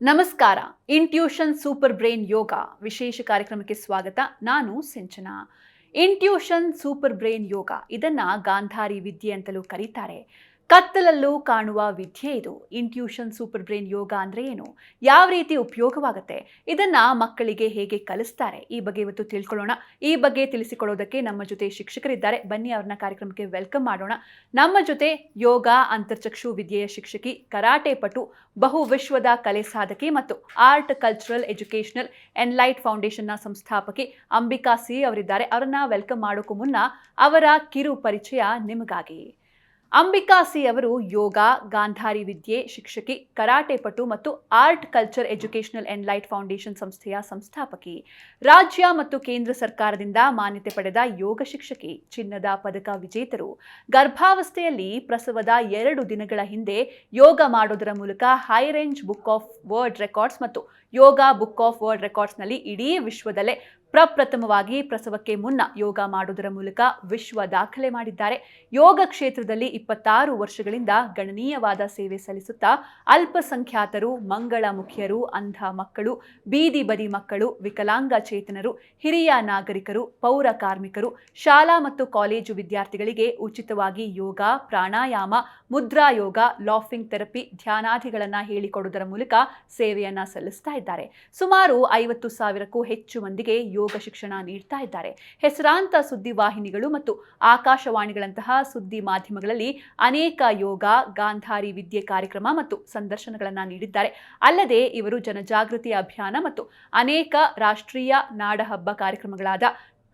ನಮಸ್ಕಾರ. Intuition super brain ಯೋಗ ವಿಶೇಷ ಕಾರ್ಯಕ್ರಮಕ್ಕೆ ಸ್ವಾಗತ. ನಾನು ಸಿಂಚನಾ. ಇಂಟ್ಯೂಷನ್ ಸೂಪರ್ ಬ್ರೈನ್ ಯೋಗ ಇದನ್ನ ಗಾಂಧಾರಿ ವಿದ್ಯೆ ಅಂತಲೂ ಕರೀತಾರೆ. ಕತ್ತಲಲ್ಲೂ ಕಾಣುವ ವಿದ್ಯೆ ಇದು. ಇಂಟ್ಯೂಷನ್ ಸೂಪರ್ ಬ್ರೈನ್ ಯೋಗ ಅಂದ್ರೆ ಏನು, ಯಾವ ರೀತಿ ಉಪಯೋಗವಾಗುತ್ತೆ, ಇದನ್ನ ಮಕ್ಕಳಿಗೆ ಹೇಗೆ ಕಲಿಸ್ತಾರೆ, ಈ ಬಗ್ಗೆ ಇವತ್ತು ತಿಳ್ಕೊಳ್ಳೋಣ. ಈ ಬಗ್ಗೆ ತಿಳಿಸಿಕೊಡೋದಕ್ಕೆ ನಮ್ಮ ಜೊತೆ ಶಿಕ್ಷಕರಿದ್ದಾರೆ. ಬನ್ನಿ ಅವ್ರನ್ನ ಕಾರ್ಯಕ್ರಮಕ್ಕೆ ವೆಲ್ಕಮ್ ಮಾಡೋಣ. ನಮ್ಮ ಜೊತೆ ಯೋಗ ಅಂತರ್ಚಕ್ಷು ವಿದ್ಯೆಯ ಶಿಕ್ಷಕಿ, ಕರಾಟೆ ಪಟು, ಬಹು ವಿಶ್ವದ ಕಲೆ ಸಾಧಕಿ ಮತ್ತು ಆರ್ಟ್ ಕಲ್ಚರಲ್ ಎಜುಕೇಷನಲ್ ಎನ್ಲೈಟ್ ಫೌಂಡೇಶನ್ನ ಸಂಸ್ಥಾಪಕಿ ಅಂಬಿಕಾ ಸಿ ಅವರಿದ್ದಾರೆ. ಅವರನ್ನ ವೆಲ್ಕಮ್ ಮಾಡೋಕ್ಕೂ ಮುನ್ನ ಅವರ ಕಿರು ಪರಿಚಯ ನಿಮಗಾಗಿ. ಅಂಬಿಕಾ ಸಿ ಅವರು ಯೋಗ, ಗಾಂಧಾರಿ ವಿದ್ಯೆ ಶಿಕ್ಷಕಿ, ಕರಾಟೆ ಪಟು ಮತ್ತು art culture educational enlight foundation ಸಂಸ್ಥೆಯ ಸಂಸ್ಥಾಪಕಿ, ರಾಜ್ಯ ಮತ್ತು ಕೇಂದ್ರ ಸರ್ಕಾರದಿಂದ ಮಾನ್ಯತೆ ಪಡೆದ ಯೋಗ ಶಿಕ್ಷಕಿ, ಚಿನ್ನದ ಪದಕ ವಿಜೇತರು. ಗರ್ಭಾವಸ್ಥೆಯಲ್ಲಿ ಪ್ರಸವದ 2 ದಿನಗಳ ಹಿಂದೆ ಯೋಗ ಮಾಡೋದರ ಮೂಲಕ high range book of world records ಮತ್ತು ಯೋಗ ಬುಕ್ ಆಫ್ ವರ್ಲ್ಡ್ ರೆಕಾರ್ಡ್ಸ್ನಲ್ಲಿ ಇಡೀ ವಿಶ್ವದಲ್ಲೇ ಪ್ರಪ್ರಥಮವಾಗಿ ಪ್ರಸವಕ್ಕೆ ಮುನ್ನ ಯೋಗ ಮಾಡುವುದರ ಮೂಲಕ ವಿಶ್ವ ದಾಖಲೆ ಮಾಡಿದ್ದಾರೆ. ಯೋಗ ಕ್ಷೇತ್ರದಲ್ಲಿ 26 ವರ್ಷಗಳಿಂದ ಗಣನೀಯವಾದ ಸೇವೆ ಸಲ್ಲಿಸುತ್ತಾ ಅಲ್ಪಸಂಖ್ಯಾತರು, ಮಂಗಳಮುಖಿಯರು, ಅಂಧ ಮಕ್ಕಳು, ಬೀದಿ ಬದಿ ಮಕ್ಕಳು, ವಿಕಲಾಂಗಚೇತನರು, ಹಿರಿಯ ನಾಗರಿಕರು, ಪೌರ ಕಾರ್ಮಿಕರು, ಶಾಲಾ ಮತ್ತು ಕಾಲೇಜು ವಿದ್ಯಾರ್ಥಿಗಳಿಗೆ ಉಚಿತವಾಗಿ ಯೋಗ, ಪ್ರಾಣಾಯಾಮ, ಮುದ್ರಾ ಯೋಗ, ಲಾಫಿಂಗ್ ಥೆರಪಿ, ಧ್ಯಾನಾದಿಗಳನ್ನು ಹೇಳಿಕೊಡುವುದರ ಮೂಲಕ ಸೇವೆಯನ್ನ ಸಲ್ಲಿಸ್ತಾ ಇದ್ದಾರೆ. ಸುಮಾರು 50,000ಕ್ಕೂ ಹೆಚ್ಚು ಮಂದಿಗೆ ಯೋಗ ಶಿಕ್ಷಣ ನೀಡ್ತಾ ಇದ್ದಾರೆ. ಹೆಸರಾಂತ ಸುದ್ದಿವಾಹಿನಿಗಳು ಮತ್ತು ಆಕಾಶವಾಣಿಗಳಂತಹ ಸುದ್ದಿ ಮಾಧ್ಯಮಗಳಲ್ಲಿ ಅನೇಕ ಯೋಗ, ಗಾಂಧಾರಿ ವಿದ್ಯೆ ಕಾರ್ಯಕ್ರಮ ಮತ್ತು ಸಂದರ್ಶನಗಳನ್ನು ನೀಡಿದ್ದಾರೆ. ಅಲ್ಲದೆ ಇವರು ಜನಜಾಗೃತಿ ಅಭಿಯಾನ ಮತ್ತು ಅನೇಕ ರಾಷ್ಟ್ರೀಯ ನಾಡಹಬ್ಬ ಕಾರ್ಯಕ್ರಮಗಳಾದ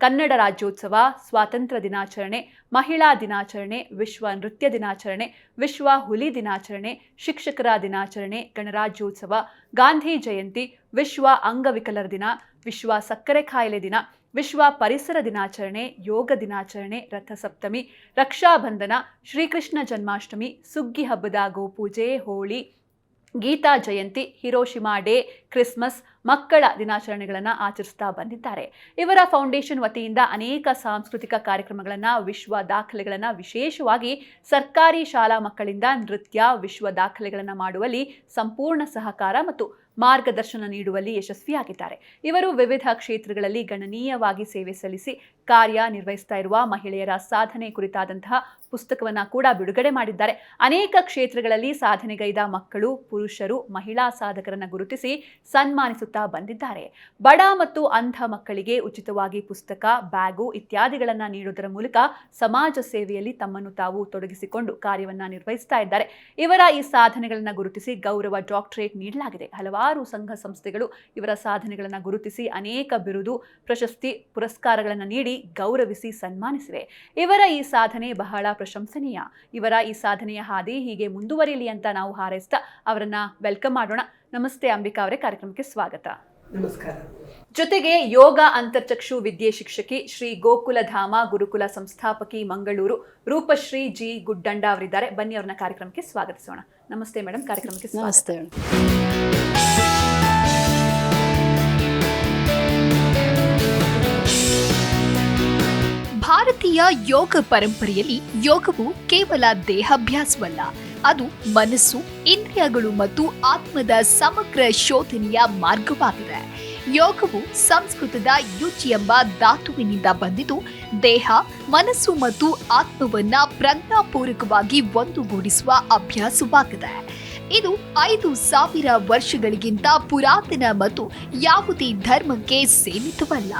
ಕನ್ನಡ ರಾಜ್ಯೋತ್ಸವ, ಸ್ವಾತಂತ್ರ್ಯ ದಿನಾಚರಣೆ, ಮಹಿಳಾ ದಿನಾಚರಣೆ, ವಿಶ್ವ ನೃತ್ಯ ದಿನಾಚರಣೆ, ವಿಶ್ವ ಹುಲಿ ದಿನಾಚರಣೆ, ಶಿಕ್ಷಕರ ದಿನಾಚರಣೆ, ಗಣರಾಜ್ಯೋತ್ಸವ, ಗಾಂಧಿ ಜಯಂತಿ, ವಿಶ್ವ ಅಂಗವಿಕಲರ ದಿನ, ವಿಶ್ವ ಸಕ್ಕರೆ ಕಾಯಿಲೆ ದಿನ, ವಿಶ್ವ ಪರಿಸರ ದಿನಾಚರಣೆ, ಯೋಗ ದಿನಾಚರಣೆ, ರಥಸಪ್ತಮಿ, ರಕ್ಷಾಬಂಧನ, ಶ್ರೀಕೃಷ್ಣ ಜನ್ಮಾಷ್ಟಮಿ, ಸುಗ್ಗಿ ಹಬ್ಬದ ಗೋಪೂಜೆ, ಹೋಳಿ, ಗೀತಾ ಜಯಂತಿ, ಹಿರೋಶಿಮಾ ಡೇ, ಕ್ರಿಸ್ಮಸ್, ಮಕ್ಕಳ ದಿನಾಚರಣೆಗಳನ್ನು ಆಚರಿಸ್ತಾ ಬಂದಿದ್ದಾರೆ. ಇವರ ಫೌಂಡೇಶನ್ ವತಿಯಿಂದ ಅನೇಕ ಸಾಂಸ್ಕೃತಿಕ ಕಾರ್ಯಕ್ರಮಗಳನ್ನು, ವಿಶ್ವ ದಾಖಲೆಗಳನ್ನು, ವಿಶೇಷವಾಗಿ ಸರ್ಕಾರಿ ಶಾಲಾ ಮಕ್ಕಳಿಂದ ನೃತ್ಯ, ವಿಶ್ವ ದಾಖಲೆಗಳನ್ನು ಮಾಡುವಲ್ಲಿ ಸಂಪೂರ್ಣ ಸಹಕಾರ ಮತ್ತು ಮಾರ್ಗದರ್ಶನ ನೀಡುವಲ್ಲಿ ಯಶಸ್ವಿಯಾಗಿದ್ದಾರೆ. ಇವರು ವಿವಿಧ ಕ್ಷೇತ್ರಗಳಲ್ಲಿ ಗಣನೀಯವಾಗಿ ಸೇವೆ ಸಲ್ಲಿಸಿ ಕಾರ್ಯನಿರ್ವಹಿಸ್ತಾ ಇರುವ ಮಹಿಳೆಯರ ಸಾಧನೆ ಕುರಿತಾದಂತಹ ಪುಸ್ತಕವನ್ನು ಕೂಡ ಬಿಡುಗಡೆ ಮಾಡಿದ್ದಾರೆ. ಅನೇಕ ಕ್ಷೇತ್ರಗಳಲ್ಲಿ ಸಾಧನೆಗೈದ ಮಕ್ಕಳು, ಪುರುಷರು, ಮಹಿಳಾ ಸಾಧಕರನ್ನು ಗುರುತಿಸಿ ಸನ್ಮಾನಿಸುತ್ತಾ ಬಂದಿದ್ದಾರೆ. ಬಡ ಮತ್ತು ಅಂಧ ಮಕ್ಕಳಿಗೆ ಉಚಿತವಾಗಿ ಪುಸ್ತಕ, ಬ್ಯಾಗು ಇತ್ಯಾದಿಗಳನ್ನು ನೀಡುವುದರ ಮೂಲಕ ಸಮಾಜ ಸೇವೆಯಲ್ಲಿ ತಮ್ಮನ್ನು ತಾವು ತೊಡಗಿಸಿಕೊಂಡು ಕಾರ್ಯವನ್ನು ನಿರ್ವಹಿಸ್ತಾ ಇದ್ದಾರೆ. ಇವರ ಈ ಸಾಧನೆಗಳನ್ನು ಗುರುತಿಸಿ ಗೌರವ ಡಾಕ್ಟರೇಟ್ ನೀಡಲಾಗಿದೆ. ಹಲವಾರು ಸಂಘ ಸಂಸ್ಥೆಗಳು ಇವರ ಸಾಧನೆಗಳನ್ನು ಗುರುತಿಸಿ ಅನೇಕ ಬಿರುದು, ಪ್ರಶಸ್ತಿ, ಪುರಸ್ಕಾರಗಳನ್ನು ನೀಡಿ ಗೌರವಿಸಿ ಸನ್ಮಾನಿಸಿವೆ. ಇವರ ಈ ಸಾಧನೆ ಬಹಳ ಪ್ರಶಂಸನೀಯ. ಇವರ ಈ ಸಾಧನೆಯ ಹಾದಿ ಹೀಗೆ ಮುಂದುವರಿಯಲಿ ಅಂತ ನಾವು ಹಾರೈಸ್ತಾ ಅವರನ್ನ ವೆಲ್ಕಮ್ ಮಾಡೋಣ. ನಮಸ್ತೆ ಅಂಬಿಕಾ ಅವರೇ, ಕಾರ್ಯಕ್ರಮಕ್ಕೆ ಸ್ವಾಗತ. ನಮಸ್ಕಾರ. ಜೊತೆಗೆ ಯೋಗ ಅಂತರ್ಚಕ್ಷು ವಿದ್ಯೆ ಶಿಕ್ಷಕಿ, ಶ್ರೀ ಗೋಕುಲಧಾಮ ಗುರುಕುಲ ಸಂಸ್ಥಾಪಕಿ, ಮಂಗಳೂರು, ರೂಪಶ್ರೀ ಜಿ ಗುಡ್ಡಂಡ ಅವರಿದ್ದಾರೆ. ಬನ್ನಿ ಅವ್ರನ್ನ ಕಾರ್ಯಕ್ರಮಕ್ಕೆ ಸ್ವಾಗತಿಸೋಣ. ನಮಸ್ತೆ ಮೇಡಮ್, ಕಾರ್ಯಕ್ರಮಕ್ಕೆ ಸ್ವಾಗತ. ಭಾರತೀಯ ಯೋಗ ಪರಂಪರೆಯಲ್ಲಿ ಯೋಗವು ಕೇವಲ ದೇಹಾಭ್ಯಾಸವಲ್ಲ, ಅದು ಮನಸ್ಸು, ಇಂದ್ರಿಯಗಳು ಮತ್ತು ಆತ್ಮದ ಸಮಗ್ರ ಶೋಧನೆಯ ಮಾರ್ಗವಾಗಿದೆ. ಯೋಗವು ಸಂಸ್ಕೃತದ ಯುಚ್ ಎಂಬ ಧಾತುವಿನಿಂದ ಬಂದಿದ್ದು, ದೇಹ, ಮನಸ್ಸು ಮತ್ತು ಆತ್ಮವನ್ನ ಪ್ರಜ್ಞಾಪೂರ್ವಕವಾಗಿ ಒಂದುಗೂಡಿಸುವ ಅಭ್ಯಾಸವಾಗಿದೆ. ಇದು 5,000 ವರ್ಷಗಳಿಗಿಂತ ಪುರಾತನ ಮತ್ತು ಯಾವುದೇ ಧರ್ಮಕ್ಕೆ ಸೀಮಿತವಲ್ಲ.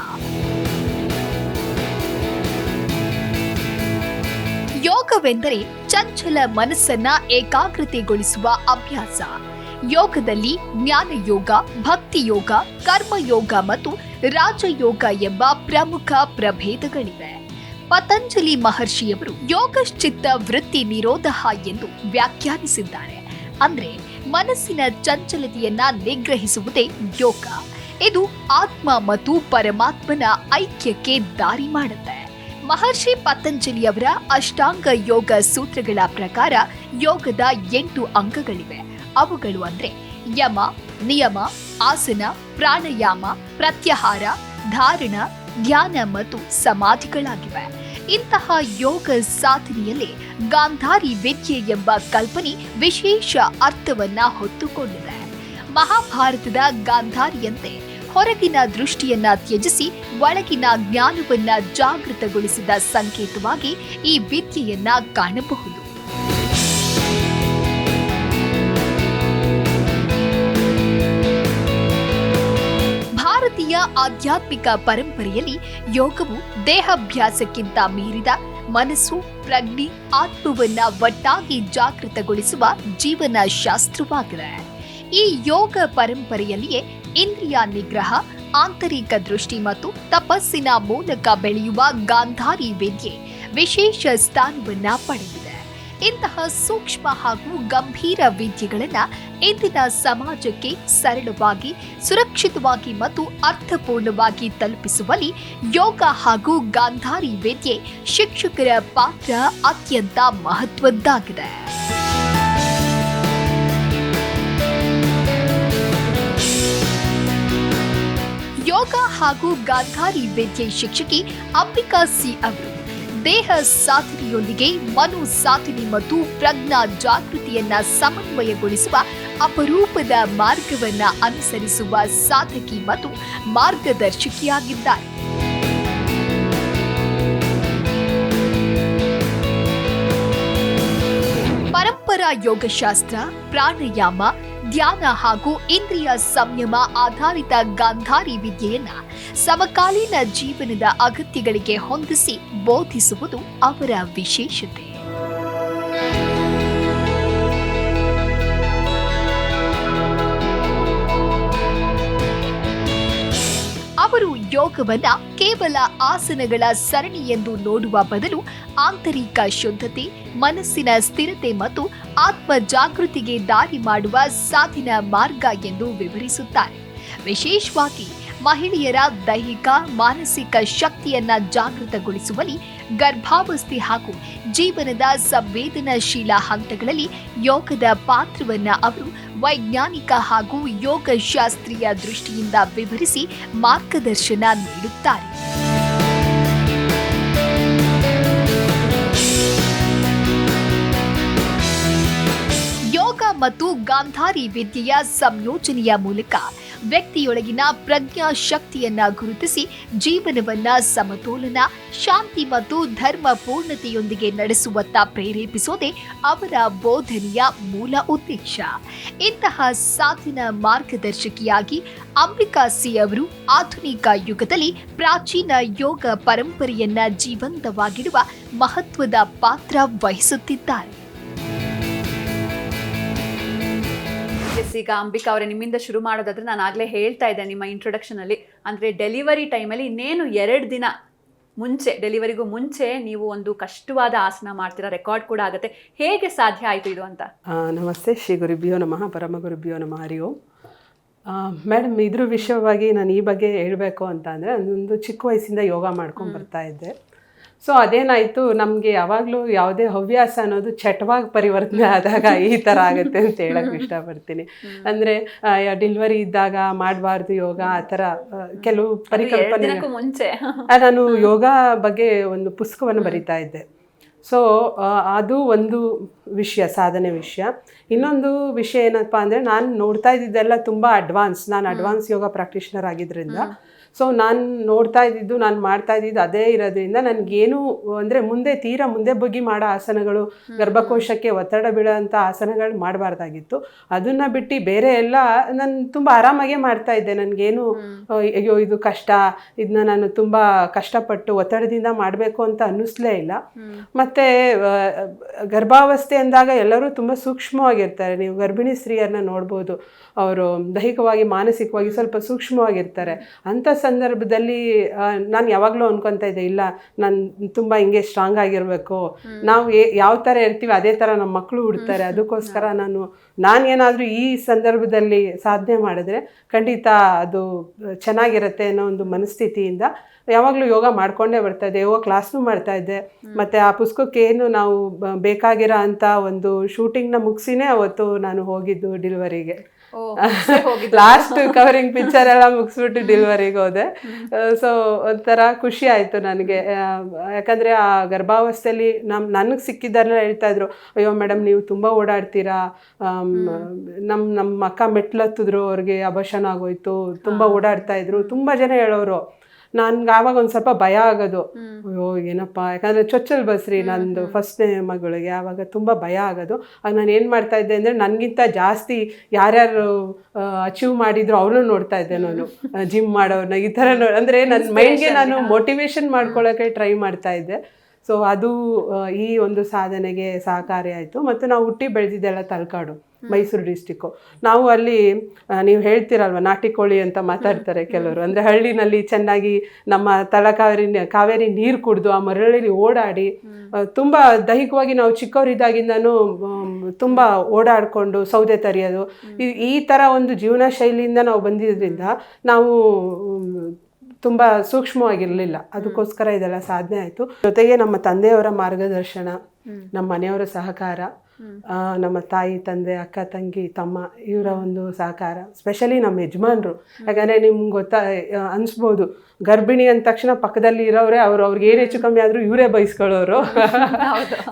ಯೋಗವೆಂದರೆ ಚಂಚಲ ಮನಸ್ಸನ್ನ ಏಕಾಗ್ರತೆಗೊಳಿಸುವ ಅಭ್ಯಾಸ. ಯೋಗದಲ್ಲಿ ಜ್ಞಾನಯೋಗ, ಭಕ್ತಿಯೋಗ, ಕರ್ಮಯೋಗ ಮತ್ತು ರಾಜಯೋಗ ಎಂಬ ಪ್ರಮುಖ ಪ್ರಭೇದಗಳಿವೆ. ಪತಂಜಲಿ ಮಹರ್ಷಿಯವರು ಯೋಗಶ್ಚಿತ್ತ ವೃತ್ತಿ ನಿರೋಧ ಎಂದು ವ್ಯಾಖ್ಯಾನಿಸಿದ್ದಾರೆ. ಅಂದ್ರೆ ಮನಸ್ಸಿನ ಚಂಚಲತೆಯನ್ನ ನಿಗ್ರಹಿಸುವುದೇ ಯೋಗ. ಇದು ಆತ್ಮ ಮತ್ತು ಪರಮಾತ್ಮನ ಐಕ್ಯಕ್ಕೆ ದಾರಿ ಮಾಡುತ್ತೆ. ಮಹರ್ಷಿ ಪತಂಜಲಿಯವರ ಅಷ್ಟಾಂಗ ಯೋಗ ಸೂತ್ರಗಳ ಪ್ರಕಾರ ಯೋಗದ 8 ಅಂಗಗಳಿವೆ. ಅವುಗಳು ಅಂದ್ರೆ ಯಮ, ನಿಯಮ, ಆಸನ, ಪ್ರಾಣಾಯಾಮ, ಪ್ರತ್ಯಾಹಾರ, ಧಾರಣ, ಧ್ಯಾನ ಮತ್ತು ಸಮಾಧಿಗಳಾಗಿವೆ. ಇಂತಹ ಯೋಗ ಸಾಧನೆಯಲ್ಲಿ ಗಾಂಧಾರಿ ವಿದ್ಯೆ ಎಂಬ ಕಲ್ಪನೆ ವಿಶೇಷ ಅರ್ಥವನ್ನ ಹೊತ್ತುಕೊಂಡಿದೆ. ಮಹಾಭಾರತದ ಗಾಂಧಾರಿಯಂತೆ ಹೊರಗಿನ ದೃಷ್ಟಿಯನ್ನ ತ್ಯಜಿಸಿ ಒಳಗಿನ ಜ್ಞಾನವನ್ನ ಜಾಗೃತಗೊಳಿಸಿದ ಸಂಕೇತವಾಗಿ ಈ ವಿದ್ಯೆಯನ್ನ ಕಾಣಬಹುದು. ಭಾರತೀಯ ಆಧ್ಯಾತ್ಮಿಕ ಪರಂಪರೆಯಲ್ಲಿ ಯೋಗವು ದೇಹಾಭ್ಯಾಸಕ್ಕಿಂತ ಮೀರಿದ ಮನಸ್ಸು, ಪ್ರಜ್ಞೆ, ಆತ್ಮವನ್ನ ಒಟ್ಟಾಗಿ ಜಾಗೃತಗೊಳಿಸುವ ಜೀವನ ಶಾಸ್ತ್ರವಾಗಿದೆ. ಈ ಯೋಗ ಪರಂಪರೆಯಲ್ಲಿಯೇ ಇಂದ್ರಿಯ ನಿಗ್ರಹ, ಆಂತರಿಕ ದೃಷ್ಟಿ ಮತ್ತು ತಪಸ್ಸಿನ ಮೂಲಕ ಬೆಳೆಯುವ ಗಾಂಧಾರಿ ವಿದ್ಯೆ ವಿಶೇಷ ಸ್ಥಾನವನ್ನ ಪಡೆದಿದೆ. ಇಂತಹ ಸೂಕ್ಷ್ಮ ಹಾಗೂ ಗಂಭೀರ ವಿದ್ಯೆಗಳನ್ನ ಇಂದಿನ ಸಮಾಜಕ್ಕೆ ಸರಳವಾಗಿ, ಸುರಕ್ಷಿತವಾಗಿ ಮತ್ತು ಅರ್ಥಪೂರ್ಣವಾಗಿ ತಲುಪಿಸುವಲ್ಲಿ ಯೋಗ ಹಾಗೂ ಗಾಂಧಾರಿ ವಿದ್ಯೆ ಶಿಕ್ಷಕರ ಪಾತ್ರ ಅತ್ಯಂತ ಮಹತ್ವದ್ದಾಗಿದೆ. ಯೋಗ ಹಾಗೂ ಗಾಂಧಾರಿ ವಿದ್ಯೆ ಶಿಕ್ಷಕಿ ಅಂಬಿಕಾ ಸಿ ಅವರು ದೇಹ ಸಾಧನೆಯೊಂದಿಗೆ ಮನೋ ಸಾಧನೆ ಮತ್ತು ಪ್ರಜ್ಞಾ ಜಾಗೃತಿಯನ್ನ ಸಮನ್ವಯಗೊಳಿಸುವ ಅಪರೂಪದ ಮಾರ್ಗವನ್ನ ಅನುಸರಿಸುವ ಸಾಧಕಿ ಮತ್ತು ಮಾರ್ಗದರ್ಶಕಿಯಾಗಿದ್ದಾರೆ. ಪರಂಪರಾ ಯೋಗಶಾಸ್ತ್ರ, ಪ್ರಾಣಾಯಾಮ, ಧ್ಯಾನ ಹಾಗೂ ಇಂದ್ರಿಯ ಸಂಯಮ ಆಧಾರಿತ ಗಾಂಧಾರಿ ವಿದ್ಯೆಯನ್ನ ಸಮಕಾಲೀನ ಜೀವನದ ಅಗತ್ಯಗಳಿಗೆ ಹೊಂದಿಸಿ ಬೋಧಿಸುವುದು ಅವರ ವಿಶೇಷತೆ. ಅವರು ಯೋಗವನ್ನ ಕೇವಲ ಆಸನಗಳ ಸರಣಿ ಎಂದು ನೋಡುವ ಬದಲು ಆಂತರಿಕ ಶುದ್ಧತೆ, ಮನಸ್ಸಿನ ಸ್ಥಿರತೆ ಮತ್ತು ಆತ್ಮ ಜಾಗೃತಿಗೆ ದಾರಿ ಮಾಡುವ ಸಾಧನ ಮಾರ್ಗ ಎಂದು ವಿವರಿಸುತ್ತಾರೆ. ವಿಶೇಷವಾಗಿ ಮಹಿಳೆಯರ ದೈಹಿಕ, ಮಾನಸಿಕ ಶಕ್ತಿಯನ್ನ ಜಾಗೃತಗೊಳಿಸುವಲ್ಲಿ ಗರ್ಭಾವಸ್ಥೆ ಹಾಗೂ ಜೀವನದ ಸಂವೇದನಾಶೀಲ ಹಂತಗಳಲ್ಲಿ ಯೋಗದ ಪಾತ್ರವನ್ನ ಅವರು ವೈಜ್ಞಾನಿಕ ಹಾಗೂ ಯೋಗಶಾಸ್ತ್ರೀಯ ದೃಷ್ಟಿಯಿಂದ ವಿವರಿಸಿ ಮಾರ್ಗದರ್ಶನ ನೀಡುತ್ತಾರೆ. ಯೋಗ ಮತ್ತು ಗಾಂಧಾರಿ ವಿದ್ಯೆಯ ಸಂಯೋಜನೆಯ ಮೂಲಕ ವ್ಯಕ್ತಿಯೊಳಗಿನ ಪ್ರಜ್ಞಾ ಶಕ್ತಿಯನ್ನ ಗುರುತಿಸಿ ಜೀವನವನ್ನ ಸಮತೋಲನ, ಶಾಂತಿ ಮತ್ತು ಧರ್ಮ ಪೂರ್ಣತೆಯೊಂದಿಗೆ ನಡೆಸುವತ್ತ ಪ್ರೇರೇಪಿಸೋದೇ ಅವರ ಬೋಧನೆಯ ಮೂಲ ಉದ್ದೇಶ. ಇಂತಹ ಸಾಧನ ಮಾರ್ಗದರ್ಶಕಿಯಾಗಿ ಅಂಬಿಕಾ ಸಿ ಅವರು ಆಧುನಿಕ ಯುಗದಲ್ಲಿ ಪ್ರಾಚೀನ ಯೋಗ ಪರಂಪರೆಯನ್ನ ಜೀವಂತವಾಗಿಡುವ ಮಹತ್ವದ ಪಾತ್ರ ವಹಿಸುತ್ತಿದ್ದಾರೆ. ಈಗ ಅಂಬಿಕಾ ಅವರೇ, ನಿಮ್ಮಿಂದ ಶುರು ಮಾಡೋದಾದ್ರೆ, ನಾನು ಆಗಲೇ ಹೇಳ್ತಾ ಇದ್ದೆ ನಿಮ್ಮ ಇಂಟ್ರೊಡಕ್ಷನಲ್ಲಿ, ಅಂದರೆ ಡೆಲಿವರಿ ಟೈಮಲ್ಲಿ ಇನ್ನೇನು 2 ದಿನ ಮುಂಚೆ, ಡೆಲಿವರಿಗೂ ಮುಂಚೆ ನೀವು ಒಂದು ಕಷ್ಟವಾದ ಆಸನ ಮಾಡ್ತೀರಾ, ರೆಕಾರ್ಡ್ ಕೂಡ ಆಗುತ್ತೆ. ಹೇಗೆ ಸಾಧ್ಯ ಆಯಿತು ಇದು ಅಂತ? ನಮಸ್ತೆ, ಶ್ರೀ ಗುರುಭ್ಯೋ ನಮಃ, ಪರಮ ಗುರುಭ್ಯೋ ನಮಃ, ಹರಿ ಓಂ. ಮೇಡಮ್, ಇದ್ರ ವಿಷಯವಾಗಿ ನಾನು ಈ ಬಗ್ಗೆ ಹೇಳಬೇಕು ಅಂತ ಅಂದರೆ, ಒಂದು ಚಿಕ್ಕ ವಯಸ್ಸಿಂದ ಯೋಗ ಮಾಡ್ಕೊಂಡು ಬರ್ತಾ ಇದ್ದೆ. ಸೊ ಅದೇನಾಯಿತು, ನಮಗೆ ಯಾವಾಗಲೂ ಯಾವುದೇ ಹವ್ಯಾಸ ಅನ್ನೋದು ಚಟವಾಗಿ ಪರಿವರ್ತನೆ ಆದಾಗ ಈ ಥರ ಆಗುತ್ತೆ ಅಂತ ಹೇಳಕ್ಕೆ ಇಷ್ಟಪಡ್ತೀನಿ. ಅಂದರೆ ಡೆಲಿವರಿ ಇದ್ದಾಗ ಮಾಡಬಾರ್ದು ಯೋಗ, ಆ ಥರ ಕೆಲವು ಪರಿಕಲ್ಪನೆ. ಮುಂಚೆ ನಾನು ಯೋಗ ಬಗ್ಗೆ ಒಂದು ಪುಸ್ತಕವನ್ನು ಬರಿತಾ ಇದ್ದೆ. ಸೊ ಅದು ಒಂದು ವಿಷಯ, ಸಾಧನೆ ವಿಷಯ. ಇನ್ನೊಂದು ವಿಷಯ ಏನಪ್ಪ ಅಂದರೆ, ನಾನು ನೋಡ್ತಾ ಇದ್ದಿದ್ದೆಲ್ಲ ತುಂಬ ನಾನು ಅಡ್ವಾನ್ಸ್ ಯೋಗ ಪ್ರಾಕ್ಟೀಷನರ್ ಆಗಿದ್ದರಿಂದ, ಸೊ ನಾನು ನೋಡ್ತಾ ಇದ್ದಿದ್ದು, ನಾನು ಮಾಡ್ತಾ ಇದ್ದಿದ್ದು ಅದೇ ಇರೋದ್ರಿಂದ ನನಗೇನು ಅಂದರೆ ಮುಂದೆ ಬಗ್ಗಿ ಮಾಡೋ ಆಸನಗಳು, ಗರ್ಭಕೋಶಕ್ಕೆ ಒತ್ತಡ ಬೀಳೋ ಅಂಥ ಆಸನಗಳು ಮಾಡಬಾರ್ದಾಗಿತ್ತು. ಅದನ್ನು ಬಿಟ್ಟು ಬೇರೆ ಎಲ್ಲ ನಾನು ತುಂಬ ಆರಾಮಾಗೇ ಮಾಡ್ತಾ ಇದ್ದೆ. ನನಗೇನು ಅಯ್ಯೋ ಇದು ಕಷ್ಟ, ಇದನ್ನ ನಾನು ತುಂಬ ಕಷ್ಟಪಟ್ಟು ಒತ್ತಡದಿಂದ ಮಾಡಬೇಕು ಅಂತ ಅನ್ನಿಸ್ಲೇ ಇಲ್ಲ. ಮತ್ತು ಗರ್ಭಾವಸ್ಥೆ ಅಂದಾಗ ಎಲ್ಲರೂ ತುಂಬ ಸೂಕ್ಷ್ಮವಾಗಿರ್ತಾರೆ. ನೀವು ಗರ್ಭಿಣಿ ಸ್ತ್ರೀಯರನ್ನ ನೋಡ್ಬೋದು, ಅವರು ದೈಹಿಕವಾಗಿ, ಮಾನಸಿಕವಾಗಿ ಸ್ವಲ್ಪ ಸೂಕ್ಷ್ಮವಾಗಿರ್ತಾರೆ. ಅಂಥ ಸಂದರ್ಭದಲ್ಲಿ ನಾನು ಯಾವಾಗಲೂ ಅನ್ಕೊತಾ ಇದ್ದೆ, ಇಲ್ಲ ನಾನು ತುಂಬ ಹಿಂಗೆ ಸ್ಟ್ರಾಂಗ್ ಆಗಿರಬೇಕು, ನಾವು ಯಾವ ಥರ ಇರ್ತೀವಿ ಅದೇ ಥರ ನಮ್ಮ ಮಕ್ಕಳು ಹುಡ್ತಾರೆ, ಅದಕ್ಕೋಸ್ಕರ ನಾನೇನಾದರೂ ಈ ಸಂದರ್ಭದಲ್ಲಿ ಸಾಧನೆ ಮಾಡಿದ್ರೆ ಖಂಡಿತ ಅದು ಚೆನ್ನಾಗಿರುತ್ತೆ ಅನ್ನೋ ಒಂದು ಮನಸ್ಥಿತಿಯಿಂದ ಯಾವಾಗಲೂ ಯೋಗ ಮಾಡ್ಕೊಂಡೇ ಬರ್ತಾ ಇದ್ದೆ. ಯೋಗ ಕ್ಲಾಸ್ನೂ ಮಾಡ್ತಾ ಇದ್ದೆ. ಮತ್ತು ಆ ಪುಸ್ತಕಕ್ಕೇನು ನಾವು ಬೇಕಾಗಿರೋ ಅಂಥ ಒಂದು ಶೂಟಿಂಗ್ನ ಮುಗಿಸಿನೇ ಅವತ್ತು ನಾನು ಹೋಗಿದ್ದು ಡೆಲಿವರಿಗೆ. ಲಾಸ್ಟ್ ಕವರಿಂಗ್ ಪಿಕ್ಚರ್ ಎಲ್ಲ ಮುಗಿಸ್ಬಿಟ್ಟು ಡೆಲಿವರಿಗೆ ಹೋದೆ. ಸೊ ಒಂಥರ ಖುಷಿ ಆಯಿತು ನನಗೆ. ಯಾಕಂದರೆ ಆ ಗರ್ಭಾವಸ್ಥೆಯಲ್ಲಿ ನನಗೆ ಸಿಕ್ಕಿದ್ದಾರೆಲ್ಲ ಹೇಳ್ತಾ ಇದ್ರು, ಅಯ್ಯೋ ಮೇಡಮ್ ನೀವು ತುಂಬ ಓಡಾಡ್ತೀರಾ, ನಮ್ಮ ಅಕ್ಕ ಮೆಟ್ಲತ್ತಿದ್ರು, ಅವ್ರಿಗೆ ಅಬಾರ್ಷನ್ ಆಗೋಯ್ತು, ತುಂಬ ಓಡಾಡ್ತಾ ಇದ್ರು, ತುಂಬ ಜನ ಹೇಳೋರು. ನನ್ಗೆ ಆವಾಗ ಒಂದು ಸ್ವಲ್ಪ ಭಯ ಆಗೋದು, ಅಯ್ಯೋ ಏನಪ್ಪ, ಯಾಕಂದರೆ ಚೊಚ್ಚಲ್ ಬಸ್ರಿ ನಂದು ಫಸ್ಟ್ನೇ ಮಗಳಿಗೆ, ಆವಾಗ ತುಂಬ ಭಯ ಆಗೋದು. ಆಗ ನಾನು ಏನು ಮಾಡ್ತಾ ಇದ್ದೆ ಅಂದರೆ ನನಗಿಂತ ಜಾಸ್ತಿ ಯಾರ್ಯಾರು ಅಚೀವ್ ಮಾಡಿದ್ರು ಅವ್ರನ್ನೂ ನೋಡ್ತಾ ಇದ್ದೆ ನಾನು, ಜಿಮ್ ಮಾಡೋರನ್ನ ಈ ಥರ ಅಂದರೆ ನನ್ನ ಮೈಂಡ್ಗೆ ನಾನು ಮೋಟಿವೇಶನ್ ಮಾಡ್ಕೊಳ್ಳೋಕ್ಕೆ ಟ್ರೈ ಮಾಡ್ತಾ ಇದ್ದೆ. ಸೊ ಅದು ಈ ಒಂದು ಸಾಧನೆಗೆ ಸಹಕಾರಿ ಆಯಿತು. ಮತ್ತು ನಾವು ಹುಟ್ಟಿ ಬೆಳೆದಿದ್ದೆಲ್ಲ ತಲಕಾಡು, ಮೈಸೂರು ಡಿಸ್ಟಿಕ್ಕು. ನಾವು ಅಲ್ಲಿ ನೀವು ಹೇಳ್ತೀರಲ್ವ ನಾಟಿ ಕೋಳಿ ಅಂತ ಮಾತಾಡ್ತಾರೆ ಕೆಲವರು, ಅಂದರೆ ಹಳ್ಳಿನಲ್ಲಿ ಚೆನ್ನಾಗಿ ನಮ್ಮ ಕಾವೇರಿ ನೀರು ಕುಡಿದು ಆ ಮರಳಲ್ಲಿ ಓಡಾಡಿ ತುಂಬ ದೈಹಿಕವಾಗಿ ನಾವು ಚಿಕ್ಕವರಿದ್ದಾಗಿಂದನೂ ತುಂಬ ಓಡಾಡಿಕೊಂಡು ಸೌದೆ ತರಿಯೋದು, ಈ ಥರ ಒಂದು ಜೀವನ ಶೈಲಿಯಿಂದ ನಾವು ಬಂದಿದ್ದರಿಂದ ನಾವು ತುಂಬ ಸೂಕ್ಷ್ಮವಾಗಿರಲಿಲ್ಲ. ಅದಕ್ಕೋಸ್ಕರ ಇದೆಲ್ಲ ಸಾಧನೆ ಆಯಿತು. ಜೊತೆಗೆ ನಮ್ಮ ತಂದೆಯವರ ಮಾರ್ಗದರ್ಶನ, ನಮ್ಮ ಮನೆಯವರ ಸಹಕಾರ, ನಮ್ಮ ತಾಯಿ ತಂದೆ ಅಕ್ಕ ತಂಗಿ ತಮ್ಮ ಇವರ ಒಂದು ಸಹಕಾರ, ಸ್ಪೆಷಲಿ ನಮ್ಮ ಯಜಮಾನ್ರು. ಯಾಕಂದರೆ ನಿಮ್ಗೆ ಅನಿಸ್ಬೋದು, ಗರ್ಭಿಣಿ ಅಂದ ತಕ್ಷಣ ಪಕ್ಕದಲ್ಲಿ ಇರೋರೆ ಅವ್ರಿಗೆ ಏನು ಹೆಚ್ಚು ಕಮ್ಮಿ ಆದರೂ ಇವರೇ ಬಯಸ್ಕೊಳ್ಳೋರು.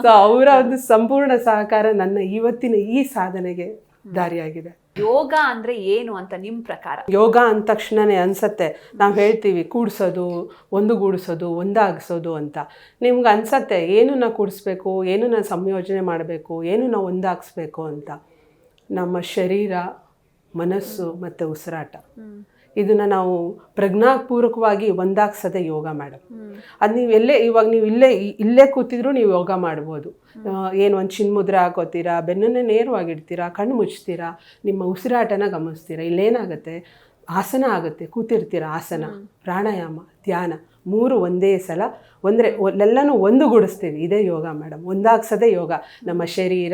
ಸೊ ಅವರ ಒಂದು ಸಂಪೂರ್ಣ ಸಹಕಾರ ನನ್ನ ಇವತ್ತಿನ ಈ ಸಾಧನೆಗೆ ದಾರಿಯಾಗಿದೆ. ಯೋಗ ಅಂದ್ರೆ ಏನು ಅಂತ ನಿಮ್ಮ ಪ್ರಕಾರ? ಯೋಗ ಅಂದ ತಕ್ಷಣನೇ ಅನ್ಸತ್ತೆ, ನಾವು ಹೇಳ್ತೀವಿ ಕೂಡಿಸೋದು, ಒಂದುಗೂಡಿಸೋದು, ಒಂದಾಗಿಸೋದು ಅಂತ. ನಿಮ್ಗೆ ಅನ್ಸತ್ತೆ ಏನನ್ನ ಕೂಡಿಸ್ಬೇಕು, ಏನನ್ನ ಸಂಯೋಜನೆ ಮಾಡಬೇಕು, ಏನನ್ನ ಒಂದಾಗಿಸ್ಬೇಕು ಅಂತ. ನಮ್ಮ ಶರೀರ, ಮನಸ್ಸು ಮತ್ತು ಉಸಿರಾಟ, ಇದನ್ನು ನಾವು ಪ್ರಜ್ಞಾಪೂರ್ವಕವಾಗಿ ಒಂದಾಗ್ಸೋದೇ ಯೋಗ ಮೇಡಮ್. ಅದು ನೀವು ಇವಾಗ ನೀವು ಇಲ್ಲೇ ಕೂತಿದ್ರು ನೀವು ಯೋಗ ಮಾಡ್ಬೋದು. ಏನು ಒಂದು ಚಿನ್ಮುದ್ರೆ ಹಾಕೋತೀರಾ, ಬೆನ್ನನ್ನೇ ನೇರವಾಗಿಡ್ತೀರಾ, ಕಣ್ಣು ಮುಚ್ತೀರಾ, ನಿಮ್ಮ ಉಸಿರಾಟನ ಗಮನಿಸ್ತೀರಾ. ಇಲ್ಲೇನಾಗುತ್ತೆ, ಆಸನ ಆಗುತ್ತೆ, ಕೂತಿರ್ತೀರ ಆಸನ, ಪ್ರಾಣಾಯಾಮ, ಧ್ಯಾನ, ಮೂರು ಒಂದೇ ಸಲ ಎಲ್ಲನೂ ಒಂದುಗೂಡಿಸ್ತೀವಿ. ಇದೇ ಯೋಗ ಮೇಡಮ್, ಒಂದಾಗ್ಸೋದೇ ಯೋಗ. ನಮ್ಮ ಶರೀರ